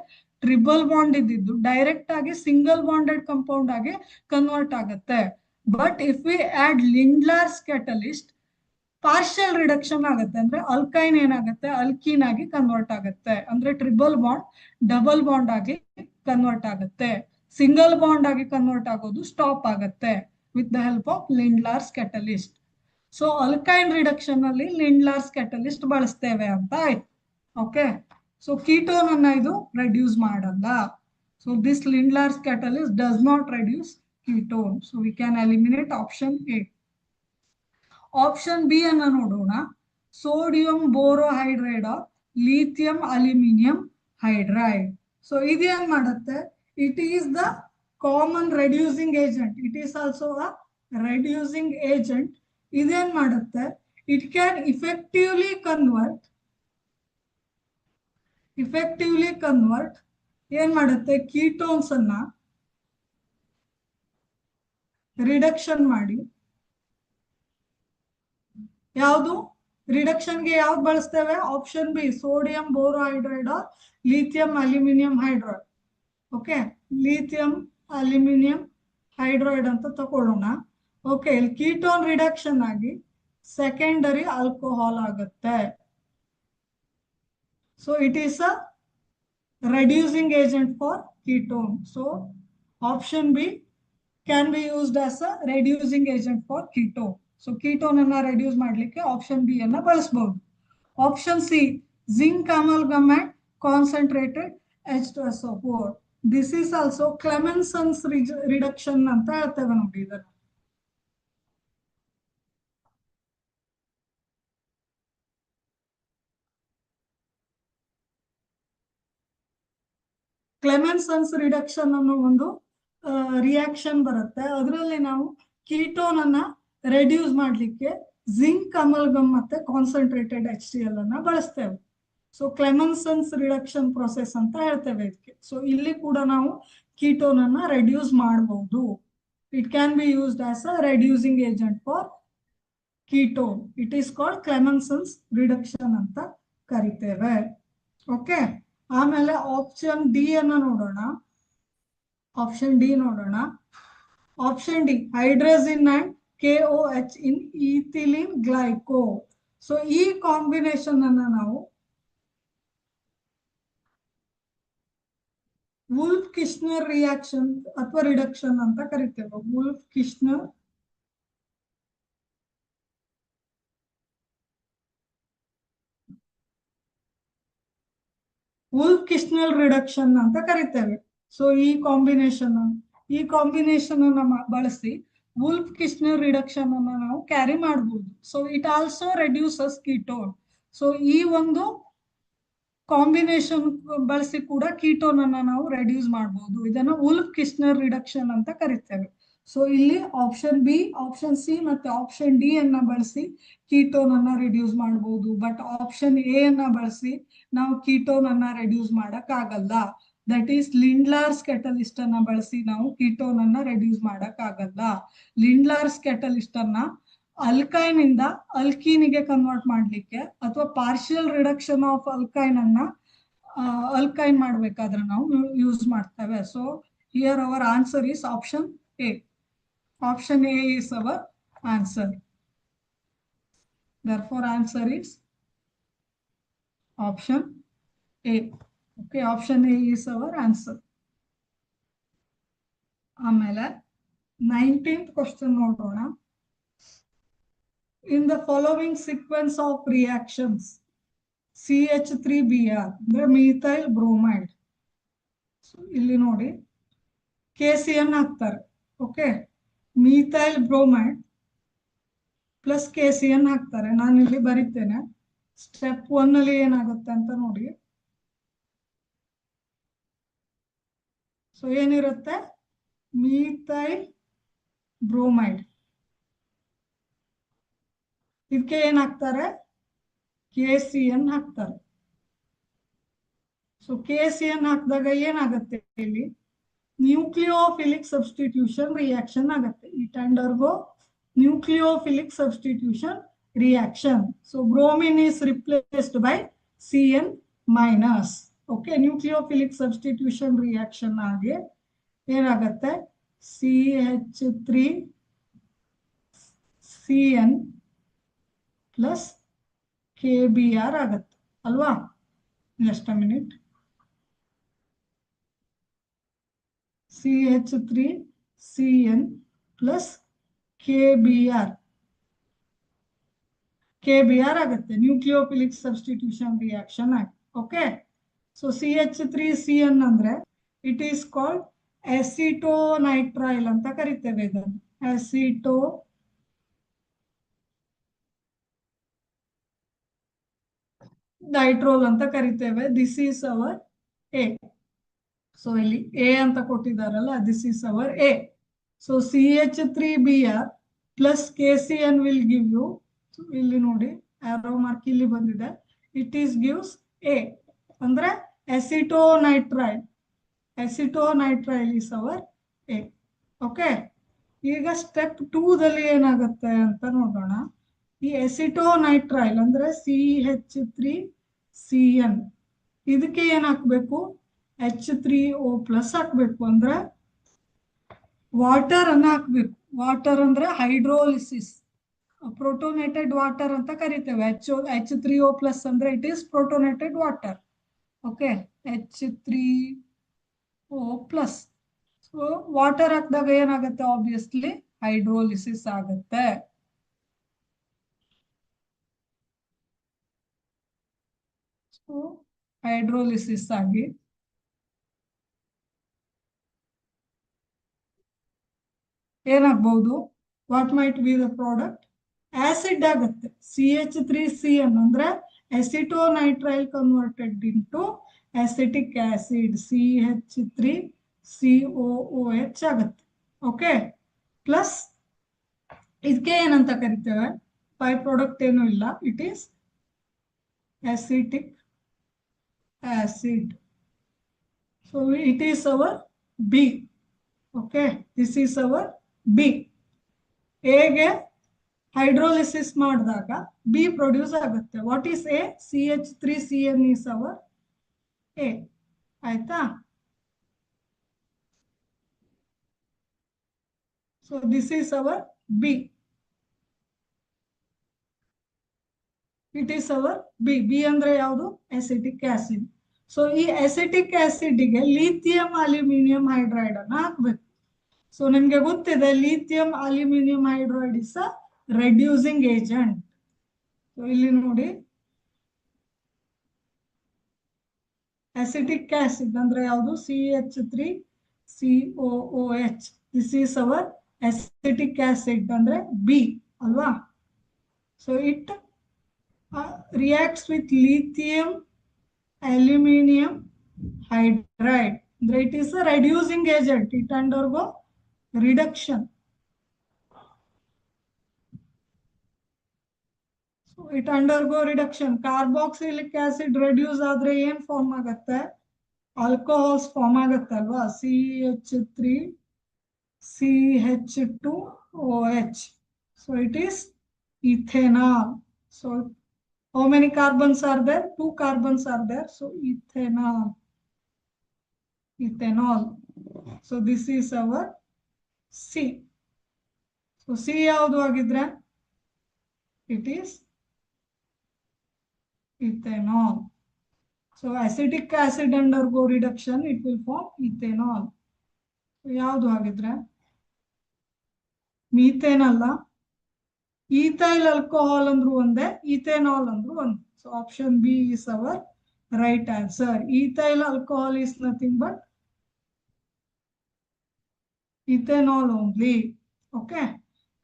ಟ್ರಿಬಲ್ ಬಾಂಡ್ ಇದ್ದಿದ್ದು ಡೈರೆಕ್ಟ್ ಆಗಿ ಸಿಂಗಲ್ ಬಾಂಡೆಡ್ ಕಂಪೌಂಡ್ ಆಗಿ ಕನ್ವರ್ಟ್ ಆಗುತ್ತೆ. But if we add Lindlar's catalyst, partial reduction ಆಗುತ್ತೆ. ಅಂದ್ರೆ ಅಲ್ಕೈನ್ ಏನಾಗುತ್ತೆ, ಅಲ್ಕೀನ್ ಆಗಿ ಕನ್ವರ್ಟ್ ಆಗುತ್ತೆ. ಅಂದ್ರೆ ಟ್ರಿಬಲ್ ಬಾಂಡ್ ಡಬಲ್ ಬಾಂಡ್ ಆಗಿ ಕನ್ವರ್ಟ್ ಆಗುತ್ತೆ. ಸಿಂಗಲ್ ಬಾಂಡ್ ಆಗಿ ಕನ್ವರ್ಟ್ ಆಗೋದು ಸ್ಟಾಪ್ ಆಗುತ್ತೆ with the help of Lindlar's catalyst. So alkyne reduction ಅಲ್ಲಿ ಲಿಂಡ್ಲಾರ್ಸ್ ಕ್ಯಾಟಲಿಸ್ಟ್ ಬಳಸ್ತೇವೆ ಅಂತ ಆಯ್ತು. ಓಕೆ. ಸೊ ಕೀಟೋನ್ ಅನ್ನ ಇದು ರೆಡ್ಯೂಸ್ ಮಾಡಲ್ಲ. So this Lindlar's catalyst does not reduce ketone. So we can eliminate option A. Option B ಅನ್ನ ನೋಡೋಣ. Sodium borohydride or lithium aluminium hydride. So ಇದೇನ್ ಮಾಡುತ್ತೆ, it is the common reducing agent. It is also a reducing agent. ಇದೇನ್ ಮಾಡುತ್ತೆ, it can effectively convert ಏನ್ ಮಾಡುತ್ತೆ, ketones ಅನ್ನ reduction ಮಾಡಿ, ಯಾವುದು ರಿಡಕ್ಷನ್ಗೆ ಯಾವ್ದು ಬಳಸ್ತೇವೆ, option B sodium borohydride or lithium aluminium hydride. Okay, lithium aluminium hydride ಅಂತ ತಗೊಳ್ಳೋಣ. ಓಕೆ, ಇಲ್ಲಿ ಕೀಟೋನ್ ರಿಡಕ್ಷನ್ ಆಗಿ ಸೆಕೆಂಡರಿ ಆಲ್ಕೋಹಾಲ್ ಆಗುತ್ತೆ. So it is a reducing agent for ketone. So option B can be used as a reducing agent for ketone. So ketone ಅನ್ನ reduce ಮಾಡ್ಲಿಕ್ಕೆ option B ಅನ್ನ ಬಳಸಬಹುದು. Option C, zinc amalgamate concentrated H2SO4. This is also Clemenson's reduction ಅಂತ ಹೇಳ್ತೇವೆ ನೋಡಿ ಇದನ್ನ. ಕ್ಲೆಮೆನ್ಸನ್ಸ್ reduction ಅನ್ನೋ ಒಂದು ರಿಯಾಕ್ಷನ್ ಬರುತ್ತೆ. ಅದರಲ್ಲಿ ನಾವು ಕೀಟೋನ್ ಅನ್ನ ರೆಡ್ಯೂಸ್ ಮಾಡ್ಲಿಕ್ಕೆ ಜಿಂಕ್ ಅಮಲ್ಗಮ್ ಮತ್ತೆ ಕಾನ್ಸಂಟ್ರೇಟೆಡ್ HCl ಅನ್ನ ಬಳಸ್ತೇವೆ. ಸೊ ಕ್ಲೆಮೆನ್ಸನ್ಸ್ ರಿಡಕ್ಷನ್ ಪ್ರೊಸೆಸ್ ಅಂತ ಹೇಳ್ತೇವೆ ಇದಕ್ಕೆ. ಸೊ ಇಲ್ಲಿ ಕೂಡ ನಾವು ಕೀಟೋನ್ ಅನ್ನ ರೆಡ್ಯೂಸ್ ಮಾಡಬಹುದು. It can be used as a reducing agent for ketone. It is called Clemmensen's reduction ಅಂತ ಕರಿತೇವೆ. ಓಕೆ, ಆಮೇಲೆ ಆಪ್ಷನ್ ಡಿ ಅನ್ನ ನೋಡೋಣ. ಆಪ್ಷನ್ ಡಿ ನೋಡೋಣ. Option D hydrogen and KOH in ethylene glycol. So ಈ combination ಅನ್ನ ನಾವು ವುಲ್ಫ್ ಕಿಶ್ನರ್ ರಿಯಾಕ್ಷನ್ ಅಥವಾ ರಿಡಕ್ಷನ್ ಅಂತ ಕರಿತೇವೆ. ವುಲ್ಫ್ ಕಿಶ್ನರ್ ರಿಡಕ್ಷನ್ ಅಂತ ಕರಿತೇವೆ. ಸೊ ಈ ಕಾಂಬಿನೇಷನ್ ಅನ್ನ ಬಳಸಿ ವುಲ್ಫ್ ಕಿಶ್ನರ್ ರಿಡಕ್ಷನ್ ಅನ್ನ ನಾವು ಕ್ಯಾರಿ ಮಾಡಬಹುದು. So it also reduces ketone. So ಈ ಒಂದು ಕಾಂಬಿನೇಷನ್ ಬಳಸಿ ಕೂಡ ಕೀಟೋನ್ ಅನ್ನ ನಾವು ರೆಡ್ಯೂಸ್ ಮಾಡಬಹುದು. ಇದನ್ನ ವುಲ್ಫ್ ಕಿಶ್ನರ್ ರಿಡಕ್ಷನ್ ಅಂತ ಕರಿತೇವೆ. ಸೊ ಇಲ್ಲಿ ಆಪ್ಷನ್ ಬಿ, ಆಪ್ಷನ್ ಸಿ ಮತ್ತೆ ಆಪ್ಷನ್ ಡಿ ಅನ್ನ ಬಳಸಿ ಕೀಟೋನ್ ಅನ್ನ ರೆಡ್ಯೂಸ್ ಮಾಡಬಹುದು. ಬಟ್ ಆಪ್ಷನ್ ಎ ಅನ್ನ ಬಳಸಿ ನಾವು ಕೀಟೋನ್ ಅನ್ನ ರೆಡ್ಯೂಸ್ ಮಾಡಕ್ ಆಗಲ್ಲ. ದಟ್ ಈಸ್ ಲಿಂಡ್ಲರ್ಸ್ ಕೆಟಲಿಸ್ಟ್ ಅನ್ನ ಬಳಸಿ ನಾವು ಕೀಟೋನ್ ಅನ್ನ ರೆಡ್ಯೂಸ್ ಮಾಡಕ್ ಆಗಲ್ಲ. ಲಿಂಡ್ಲರ್ಸ್ ಕೆಟಲಿಸ್ಟ್ ಅನ್ನ ಅಲ್ಕೈನ್ ಇಂದ ಅಲ್ಕೀನಿಗೆ ಕನ್ವರ್ಟ್ ಮಾಡ್ಲಿಕ್ಕೆ ಅಥವಾ ಪಾರ್ಷಿಯಲ್ ರಿಡಕ್ಷನ್ ಆಫ್ ಅಲ್ಕೈನ್ ಅನ್ನ ಅಲ್ಕೈನ್ ಮಾಡ್ಬೇಕಾದ್ರೆ ನಾವು ಯೂಸ್ ಮಾಡ್ತೇವೆ. So here our answer is option A. Option A is our answer. Therefore, answer is option A. Okay, option A is our answer. ಆಮೇಲೆ 19th question ನೋಡೋಣ. In the following sequence of reactions, CH3Br ಅಂದ್ರೆ methyl bromide. So ಇಲ್ಲಿ ನೋಡಿ KCN ಹಾಕ್ತಾರೆ. Okay, methyl bromide plus KCN ಹಾಕ್ತಾರೆ. ನಾನು ಇಲ್ಲಿ ಬರೀತೇನೆ. Step 1 ಅಲ್ಲಿ ಏನಾಗುತ್ತೆ ಅಂತ ನೋಡಿ. ಸೊ ಏನಿರುತ್ತೆ, ಮಿಥೈಲ್ ಬ್ರೋಮೈಡ್, ಇದಕ್ಕೆ ಏನ್ ಹಾಕ್ತಾರೆ, KCN ಹಾಕ್ತಾರೆ. ಸೊ KCN ಹಾಕಿದಾಗ ಏನಾಗುತ್ತೆ, ಇಲ್ಲಿ ನ್ಯೂಕ್ಲಿಯೋಫಿಲಿಕ್ ಸಬ್ಸ್ಟಿಟ್ಯೂಷನ್ ರಿಯಾಕ್ಷನ್ ಆಗುತ್ತೆ. It undergo nucleophilic substitution reaction. So bromine is replaced by CN minus. Okay, nucleophilic substitution reaction ಆಗಿ ಏನಾಗುತ್ತೆ, CH3CN ಪ್ಲಸ್ KBr ಆಗತ್ತೆ ಅಲ್ವಾ. Just a minute. CH3CN plus KBr ಆಗುತ್ತೆ, ನ್ಯೂಕ್ಲಿಯೋಫಿಲಿಕ್ ಸಬ್ಸ್ಟಿಟ್ಯೂಷನ್ ರಿಯಾಕ್ಷನ್ ಆಗಿ. Okay, so CH3CN ಅಂದ್ರೆ it is called ಅಸಿಟೋನೈಟ್ರೈಲ್ ಅಂತ ಕರಿತೇವೆ. ಇದನ್ನು ಅಸಿಟೋನೈಟ್ರೋಲ್ ಅಂತ ಕರಿತೇವೆ. This is our A. So ಇಲ್ಲಿ ಎ ಅಂತ ಕೊಟ್ಟಿದ್ದಾರಲ್ಲ, this is our A. So CH3Br plus KCN will give you, ಇಲ್ಲಿ ನೋಡಿ ಆರೋ ಮಾರ್ಕ್ ಇಲ್ಲಿ ಬಂದಿದೆ, ಇಟ್ ಈಸ್ ಗಿವ್ಸ್ ಎ ಅಂದ್ರೆ ಅಸಿಟೋನೈಟ್ರೈಲ್. ಅಸಿಟೋನೈಟ್ರೈಲ್ ಈಸ್ ಅವರ್ ಎ. ಓಕೆ, ಈಗ ಸ್ಟೆಪ್ 2 ದಲ್ಲಿ ಏನಾಗುತ್ತೆ ಅಂತ ನೋಡೋಣ. ಈ ಅಸಿಟೋನೈಟ್ರೈಲ್ ಅಂದ್ರೆ CH3CN, ಇದಕ್ಕೆ ಏನ್ ಹಾಕ್ಬೇಕು, H3O ಪ್ಲಸ್ ಹಾಕ್ಬೇಕು. ಅಂದ್ರೆ ವಾಟರ್ ಅನ್ನ ಹಾಕ್ಬೇಕು. ವಾಟರ್ ಅಂದ್ರೆ ಹೈಡ್ರೋಲಿಸಿಸ್, ಪ್ರೋಟೋನೇಟೆಡ್ ವಾಟರ್ ಅಂತ ಕರಿತೇವೆ. H3O ಪ್ಲಸ್ ಅಂದ್ರೆ it is protonated water. Okay, H3O plus. So water ಹಾಕಿದಾಗ ಏನಾಗುತ್ತೆ, ಆಬ್ವಿಯಸ್ಲಿ ಹೈಡ್ರೋಲಿಸಿಸ್ ಆಗುತ್ತೆ. ಸೊ ಹೈಡ್ರೋಲಿಸಿಸ್ ಆಗಿ ಏನಾಗಬಹುದು, what might be the product, acid ಆಗುತ್ತೆ. CH3CN ಅಂದ್ರೆ acetonitrile converted into acetic acid CH3COOH ಆಗುತ್ತೆ. ಓಕೆ, ಪ್ಲಸ್ ಇದಕ್ಕೆ ಏನಂತ ಕರಿತೇವೆ? ಬೈ ಪ್ರಾಡಕ್ಟ್ ಏನು ಇಲ್ಲ, it is acetic acid. So it is our B. Okay, this is our B. ಎಗೆ hydrolysis ಮಾಡಿದಾಗ ಬಿ ಪ್ರೊಡ್ಯೂಸ್ ಆಗುತ್ತೆ. What is A? CH3CN is our A. ಆಯ್ತಾ? So this is our B. It is our B. B ಅಂದ್ರೆ ಯಾವುದು? Acetic acid. So ಈ acetic ಆಸಿಡ್ಗೆ lithium aluminium hydride ಅನ್ನ ಹಾಕ್ಬೇಕು. ಸೊ ನಿಮ್ಗೆ ಗೊತ್ತಿದೆ, lithium aluminium hydride is a reducing agent. So ಇಲ್ಲಿ ನೋಡಿ, ಅಸಿಟಿಕ್ ಆಸಿಡ್ ಅಂದ್ರೆ ಯಾವುದು? CH3COOH. This is hour acetic acid ಅಂದ್ರೆ ಬಿ ಅಲ್ವಾ? So it reacts with lithium aluminum hydride. It is a reducing agent. It undergo reduction. So it undergo reduction. Carboxylic acid reduce ಆದ್ರೆ ಏನ್ form ಆಗುತ್ತೆ? Alcohols form ಆಗುತ್ತೆ ಅಲ್ವಾ? CH3CH2OH. So it is ethanol. So how many carbons are there? 2 carbons are there. So ethanol. Ethanol. So this is our C. So C ಯಾವುದು ಆಗಿದ್ರೆ? It is ethanol. So acidic acid undergo reduction, it will form ethanol. So ಯಾವುದು ಆಗಿದ್ರೆ? Methane ಅಲ್ಲ, ethyl alcohol ಅಂದ್ರೂ ಒಂದೇ, ಈಥೆನಾಲ್ ಅಂದ್ರೂ ಒಂದೇ. So option B is our right answer. Ethyl alcohol is nothing but ethanol only. Okay,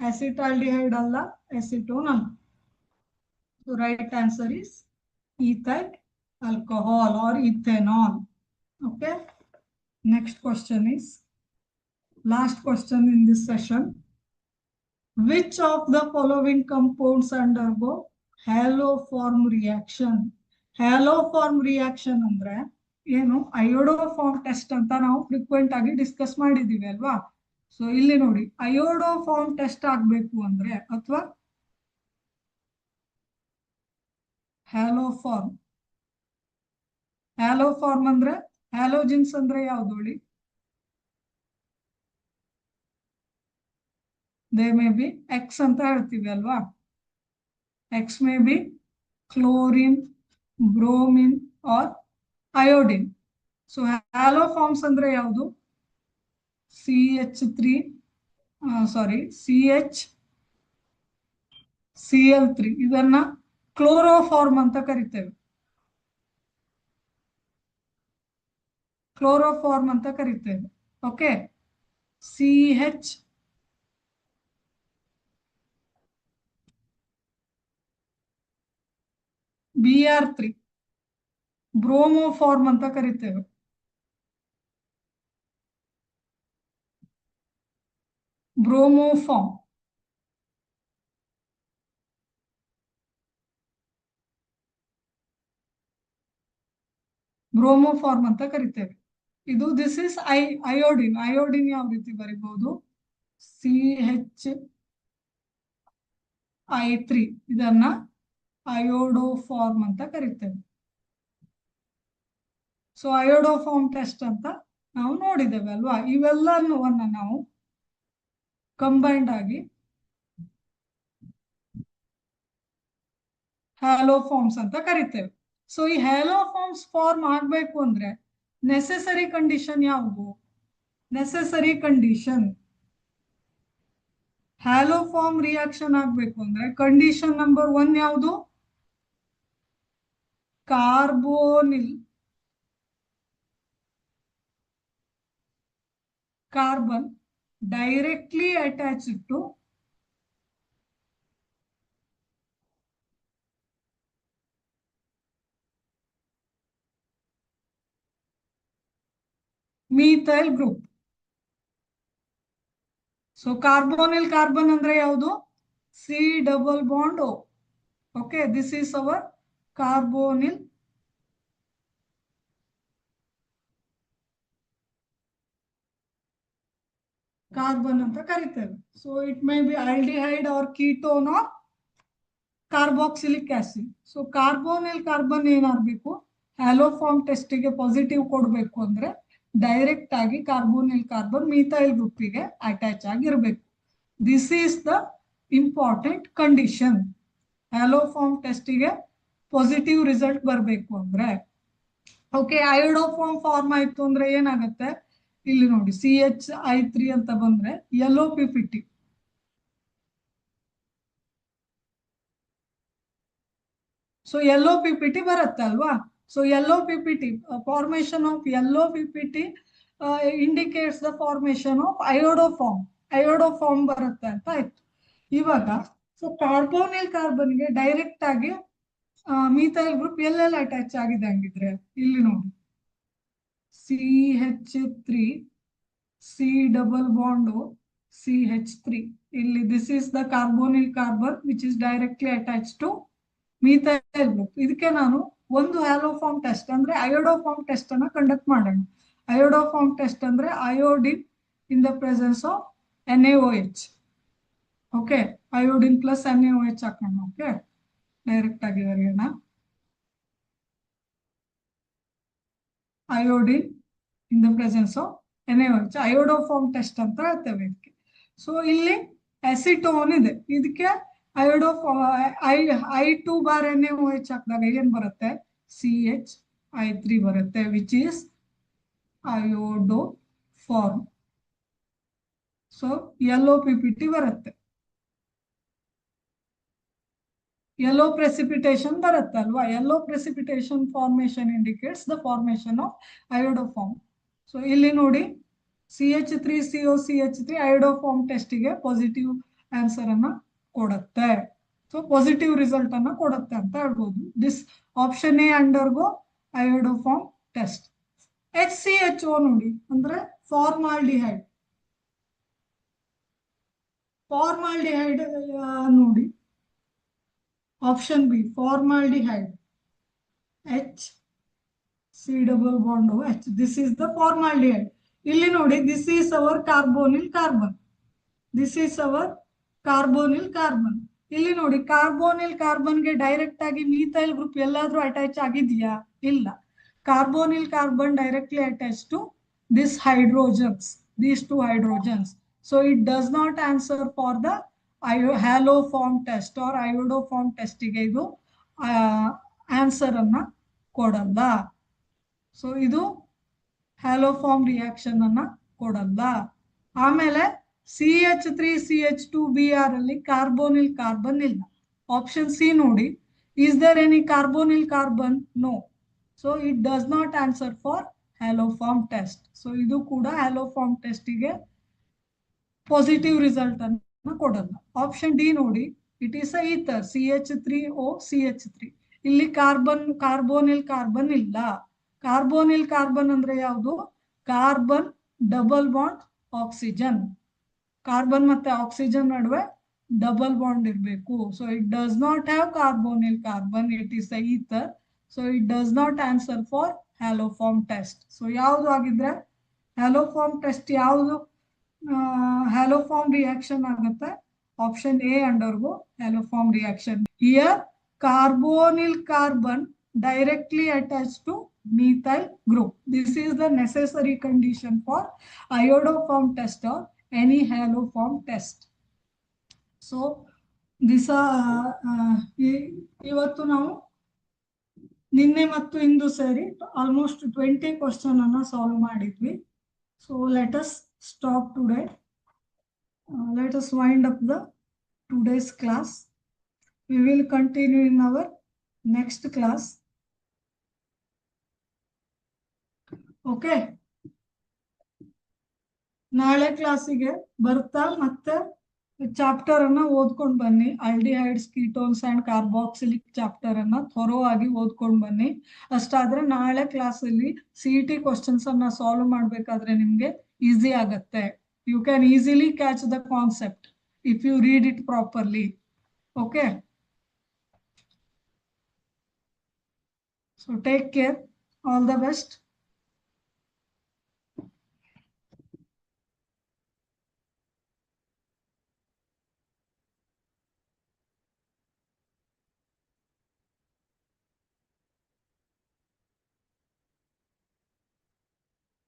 acetaldehyde alla, acetone alla. So right answer is ethyl alcohol or ethanol. Okay, next question is last question in this session. Which of the following compounds undergo haloform reaction? Haloform reaction ಅಂದ್ರೆ ಏನು? ಅಯೋಡೋಫಾರ್ಮ್ test ಅಂತ ನಾವು frequent ಆಗಿ discuss ಮಾಡಿದೀವಿ ಅಲ್ವಾ? So ಇಲ್ಲಿ ನೋಡಿ, ಅಯೋಡೋಫಾರ್ಮ್ test ಆಗ್ಬೇಕು ಅಂದ್ರೆ, ಅಥವಾ ಹ್ಯಾಲೋಫಾರ್ಮ್. ಹ್ಯಾಲೋಫಾರ್ಮ್ ಅಂದ್ರೆ ಹ್ಯಾಲೋಜಿನ್ಸ್ ಅಂದ್ರೆ ಯಾವ್ದು ಹೇಳಿ? ದೇ ಮೇ ಬಿ ಎಕ್ಸ್ ಅಂತ ಹೇಳ್ತೀವಿ ಅಲ್ವಾ? X may be chlorine, bromine or iodine. So haloforms ಅಂದ್ರೆ ಯಾವುದು? CH3 ಇದನ್ನ ಕ್ಲೋರೋಫಾರ್ಮ್ ಅಂತ ಕರಿತೇವೆ. ಕ್ಲೋರೋಫಾರ್ಮ್ ಅಂತ ಕರಿತೇವೆ. ಓಕೆ, Br3 ಬ್ರೋಮೋಫಾರ್ಮ್ ಅಂತ ಕರಿತೇವೆ. ಬ್ರೋಮೋಫಾರ್ಮ್. ಬ್ರೋಮೋಫಾರ್ಮ್ ಅಂತ ಕರಿತೇವೆ. ಇದು ದಿಸ್ ಇಸ್ ಅಯೋಡಿನ್. ಅಯೋಡಿನ್ ಯಾವ ರೀತಿ ಬರೀಬಹುದು? CH3 ಇದನ್ನ ಅಯೋಡೋಫಾರ್ಮ್ ಅಂತ ಕರಿತೇವೆ. ಸೊ ಅಯೋಡೋಫಾರ್ಮ್ ಟೆಸ್ಟ್ ಅಂತ ನಾವು ನೋಡಿದ್ದೇವೆ ಅಲ್ವಾ? ಇವೆಲ್ಲವನ್ನ ನಾವು ಕಂಬೈನ್ಡ್ ಆಗಿ ಹ್ಯಾಲೋಫಾರ್ಮ್ಸ್ ಅಂತ ಕರಿತೇವೆ. ಸೊ ಈ ಹ್ಯಾಲೋಫಾರ್ಮ್ಸ್ ಫಾರ್ಮ್ ಆಗ್ಬೇಕು ಅಂದ್ರೆ ನೆಸೆಸರಿ ಕಂಡೀಷನ್ ಯಾವುದು? ನೆಸೆಸರಿ ಕಂಡೀಷನ್ ಹ್ಯಾಲೋಫಾರ್ಮ್ ರಿಯಾಕ್ಷನ್ ಆಗ್ಬೇಕು ಅಂದ್ರೆ ಕಂಡೀಷನ್ ನಂಬರ್ 1 ಯಾವುದು? Carbonyl carbon directly attached to methyl group. So carbonyl carbon andre yaudu? C double bond O. Okay, this is our carbonyl carbon anta kariteve. So it may be aldehyde or ketone or carboxylic acid. So carbonyl carbon ಏನಾಗಬೇಕು, ಹ್ಯಾಲೋಫಾರ್ಮ್ test ಗೆ positive ಕೊಡಬೇಕು ಅಂದ್ರೆ direct ಆಗಿ carbonyl carbon methyl ಗ್ರೂಪಿಗೆ attach ಆಗಿರಬೇಕು. This is the important condition. Haloform test ಗೆ positive result ಬರಬೇಕು ಅಂದ್ರೆ. ಓಕೆ, ಅಯೋಡೋಫಾರ್ಮ್ ಫಾರ್ಮ್ ಆಯ್ತು ಅಂದ್ರೆ ಏನಾಗುತ್ತೆ, ಇಲ್ಲಿ ನೋಡಿ CH3 ಅಂತ ಬಂದ್ರೆ yellow PPT. So yellow PPT ಬರುತ್ತೆ ಅಲ್ವಾ. So yellow PPT, formation of yellow PPT indicates the formation of iodoform. Iodoform ಬರುತ್ತೆ ಅಂತ ಆಯ್ತು. ಇವಾಗ ಸೊ ಕಾರ್ಬೋನಿಲ್ ಕಾರ್ಬನ್ಗೆ ಡೈರೆಕ್ಟ್ ಆಗಿ ಮೀಥೈಲ್ ಗ್ರೂಪ್ ಎಲ್ಲೆಲ್ಲ ಅಟ್ಯಾಚ್ ಆಗಿದೆ ಹಂಗಿದ್ರೆ ಇಲ್ಲಿ ನೋಡಿ, CH3 C double bond O CH3. ಇಲ್ಲಿ this is the carbonyl carbon which is directly attach to methyl group. ಇದಕ್ಕೆ ನಾನು ಒಂದು ಹ್ಯಾಲೋಫಾರ್ಮ್ ಟೆಸ್ಟ್ ಅಂದ್ರೆ ಅಯೋಡೋಫಾರ್ಮ್ ಟೆಸ್ಟ್ ಅನ್ನ ಕಂಡಕ್ಟ್ ಮಾಡೋಣ. ಅಯೋಡೋಫಾರ್ಮ್ ಟೆಸ್ಟ್ ಅಂದ್ರೆ iodine in the presence of NaOH. Okay, iodine plus NaOH ಹಾಕೋಣ. Okay, direct ಆಗಿ ಬರೆಯೋಣ. Iodine in the presence of NaOH iodoform test ಅಂತ ಹೇಳ್ತೇವೆ ಇದಕ್ಕೆ. ಸೊ ಇಲ್ಲಿ ಅಸಿಟೋನ್ ಇದೆ, ಇದಕ್ಕೆ I2 ಬಾರ್ NaOH ಹಾಕಿದಾಗ ಏನ್ ಬರುತ್ತೆ, CH3 ಬರುತ್ತೆ which is iodoform. So yellow PPT ಬರುತ್ತೆ, ಯೆಲ್ಲೋ ಪ್ರೆಸಿಪಿಟೇಷನ್ ಬರುತ್ತೆ ಅಲ್ವಾ. Yellow precipitation formation indicates the formation of iodoform. So ಇಲ್ಲಿ ನೋಡಿ CH3COCH3 ಅಯೋಡೋಫಾರ್ಮ್ ಟೆಸ್ಟಿಗೆ ಪಾಸಿಟಿವ್ ಆನ್ಸರ್ ಅನ್ನ ಕೊಡುತ್ತೆ. ಸೊ ಪಾಸಿಟಿವ್ ರಿಸಲ್ಟ್ ಅನ್ನ ಕೊಡುತ್ತೆ ಅಂತ ಹೇಳ್ಬೋದು. This option A undergo iodoform test. HCHO ನೋಡಿ ಅಂದ್ರೆ ಫಾರ್ಮಾಲ್ಡಿಹೈಡ್. ಫಾರ್ಮಾಲ್ಡಿಹೈಡ್ ನೋಡಿ, option B formaldehyde, H C double bond O H. This is the formaldehyde. ಇಲ್ಲಿ ನೋಡಿ, this is our carbonyl carbon. This is our carbonyl carbon. ಇಲ್ಲಿ ನೋಡಿ, carbonyl ಕಾರ್ಬನ್ಗೆ direct ಆಗಿ methyl group ಎಲ್ಲಾದ್ರೂ ಅಟ್ಯಾಚ್ ಆಗಿದೆಯಾ? ಇಲ್ಲ. Carbonyl carbon directly attach to this hydrogens, these two hydrogens. So it does not answer for the haloform test or iodoform test ಗೆ ಇದು answer ಅನ್ನ ಕೊಡಲ್ಲ. ಸೊ ಇದು ಹ್ಯಾಲೋಫಾರ್ಮ್ ರಿಯಾಕ್ಷನ್ ಅನ್ನ ಕೊಡಲ್ಲ. ಆಮೇಲೆ CH3CH2Br ಅಲ್ಲಿ ಕಾರ್ಬೋನಿಲ್ ಕಾರ್ಬನ್ ಇಲ್ಲ. ಆಪ್ಷನ್ ಸಿ ನೋಡಿ, is there any carbonyl carbon? No. So it does not answer for haloform test. So ಇದು ಕೂಡ ಹ್ಯಾಲೋಫಾರ್ಮ್ ಟೆಸ್ಟಿಗೆ ಪಾಸಿಟಿವ್ ರಿಸಲ್ಟ್ ಅನ್ನ ಕೊಡಲ್ಲ. ಆಪ್ಷನ್ ಡಿ ನೋಡಿ, it is a ether CH3OCH3. ಇಲ್ಲಿ ಕಾರ್ಬೋನಿಲ್ ಕಾರ್ಬನ್ ಇಲ್ಲ. ಕಾರ್ಬೋನಿಲ್ ಕಾರ್ಬನ್ ಅಂದ್ರೆ ಯಾವುದು? Carbon double bond oxygen. Carbon ಮತ್ತೆ ಆಕ್ಸಿಜನ್ ನಡುವೆ ಡಬಲ್ ಬಾಂಡ್ ಇರಬೇಕು. So it does not have carbonyl carbon, it is a ether. So it does not answer for haloform test. So ಯಾವುದು ಆಗಿದ್ರೆ haloform test ಯಾವುದು haloform reaction ಆಗುತ್ತೆ? Option A undergo haloform reaction. Here carbonyl carbon directly attached to methyl group. This is the necessary condition for iodoform test or any haloform test. So this ಇವತ್ತು ನಾವು ನಿನ್ನೆ ಮತ್ತು ಇಂದು ಸೇರಿ almost 20 question ಅನ್ನ solve ಮಾಡಿದ್ವಿ. So let us stop today. Let us wind up the today's class. We will continue in our next class. Okay. ನಾಳೆ ಕ್ಲಾಸಿಗೆ ಬರ್ತಾ ಮತ್ತೆ ಚಾಪ್ಟರ್ ಅನ್ನ ಓದ್ಕೊಂಡ್ ಬನ್ನಿ. Aldehydes, ketones and carboxylic chapter ಅನ್ನ ಥೊರೋ ಆಗಿ ಓದ್ಕೊಂಡ್ ಬನ್ನಿ. ಅಷ್ಟಾದ್ರೆ ನಾಳೆ ಕ್ಲಾಸ್ ಅಲ್ಲಿ CET ಕ್ವಶನ್ಸ್ ಅನ್ನ ಸಾಲ್ವ್ ಮಾಡ್ಬೇಕಾದ್ರೆ ನಿಮ್ಗೆ ಈಸಿ ಆಗತ್ತೆ. You can easily catch the concept if you read it properly. Okay, so take care, all the best.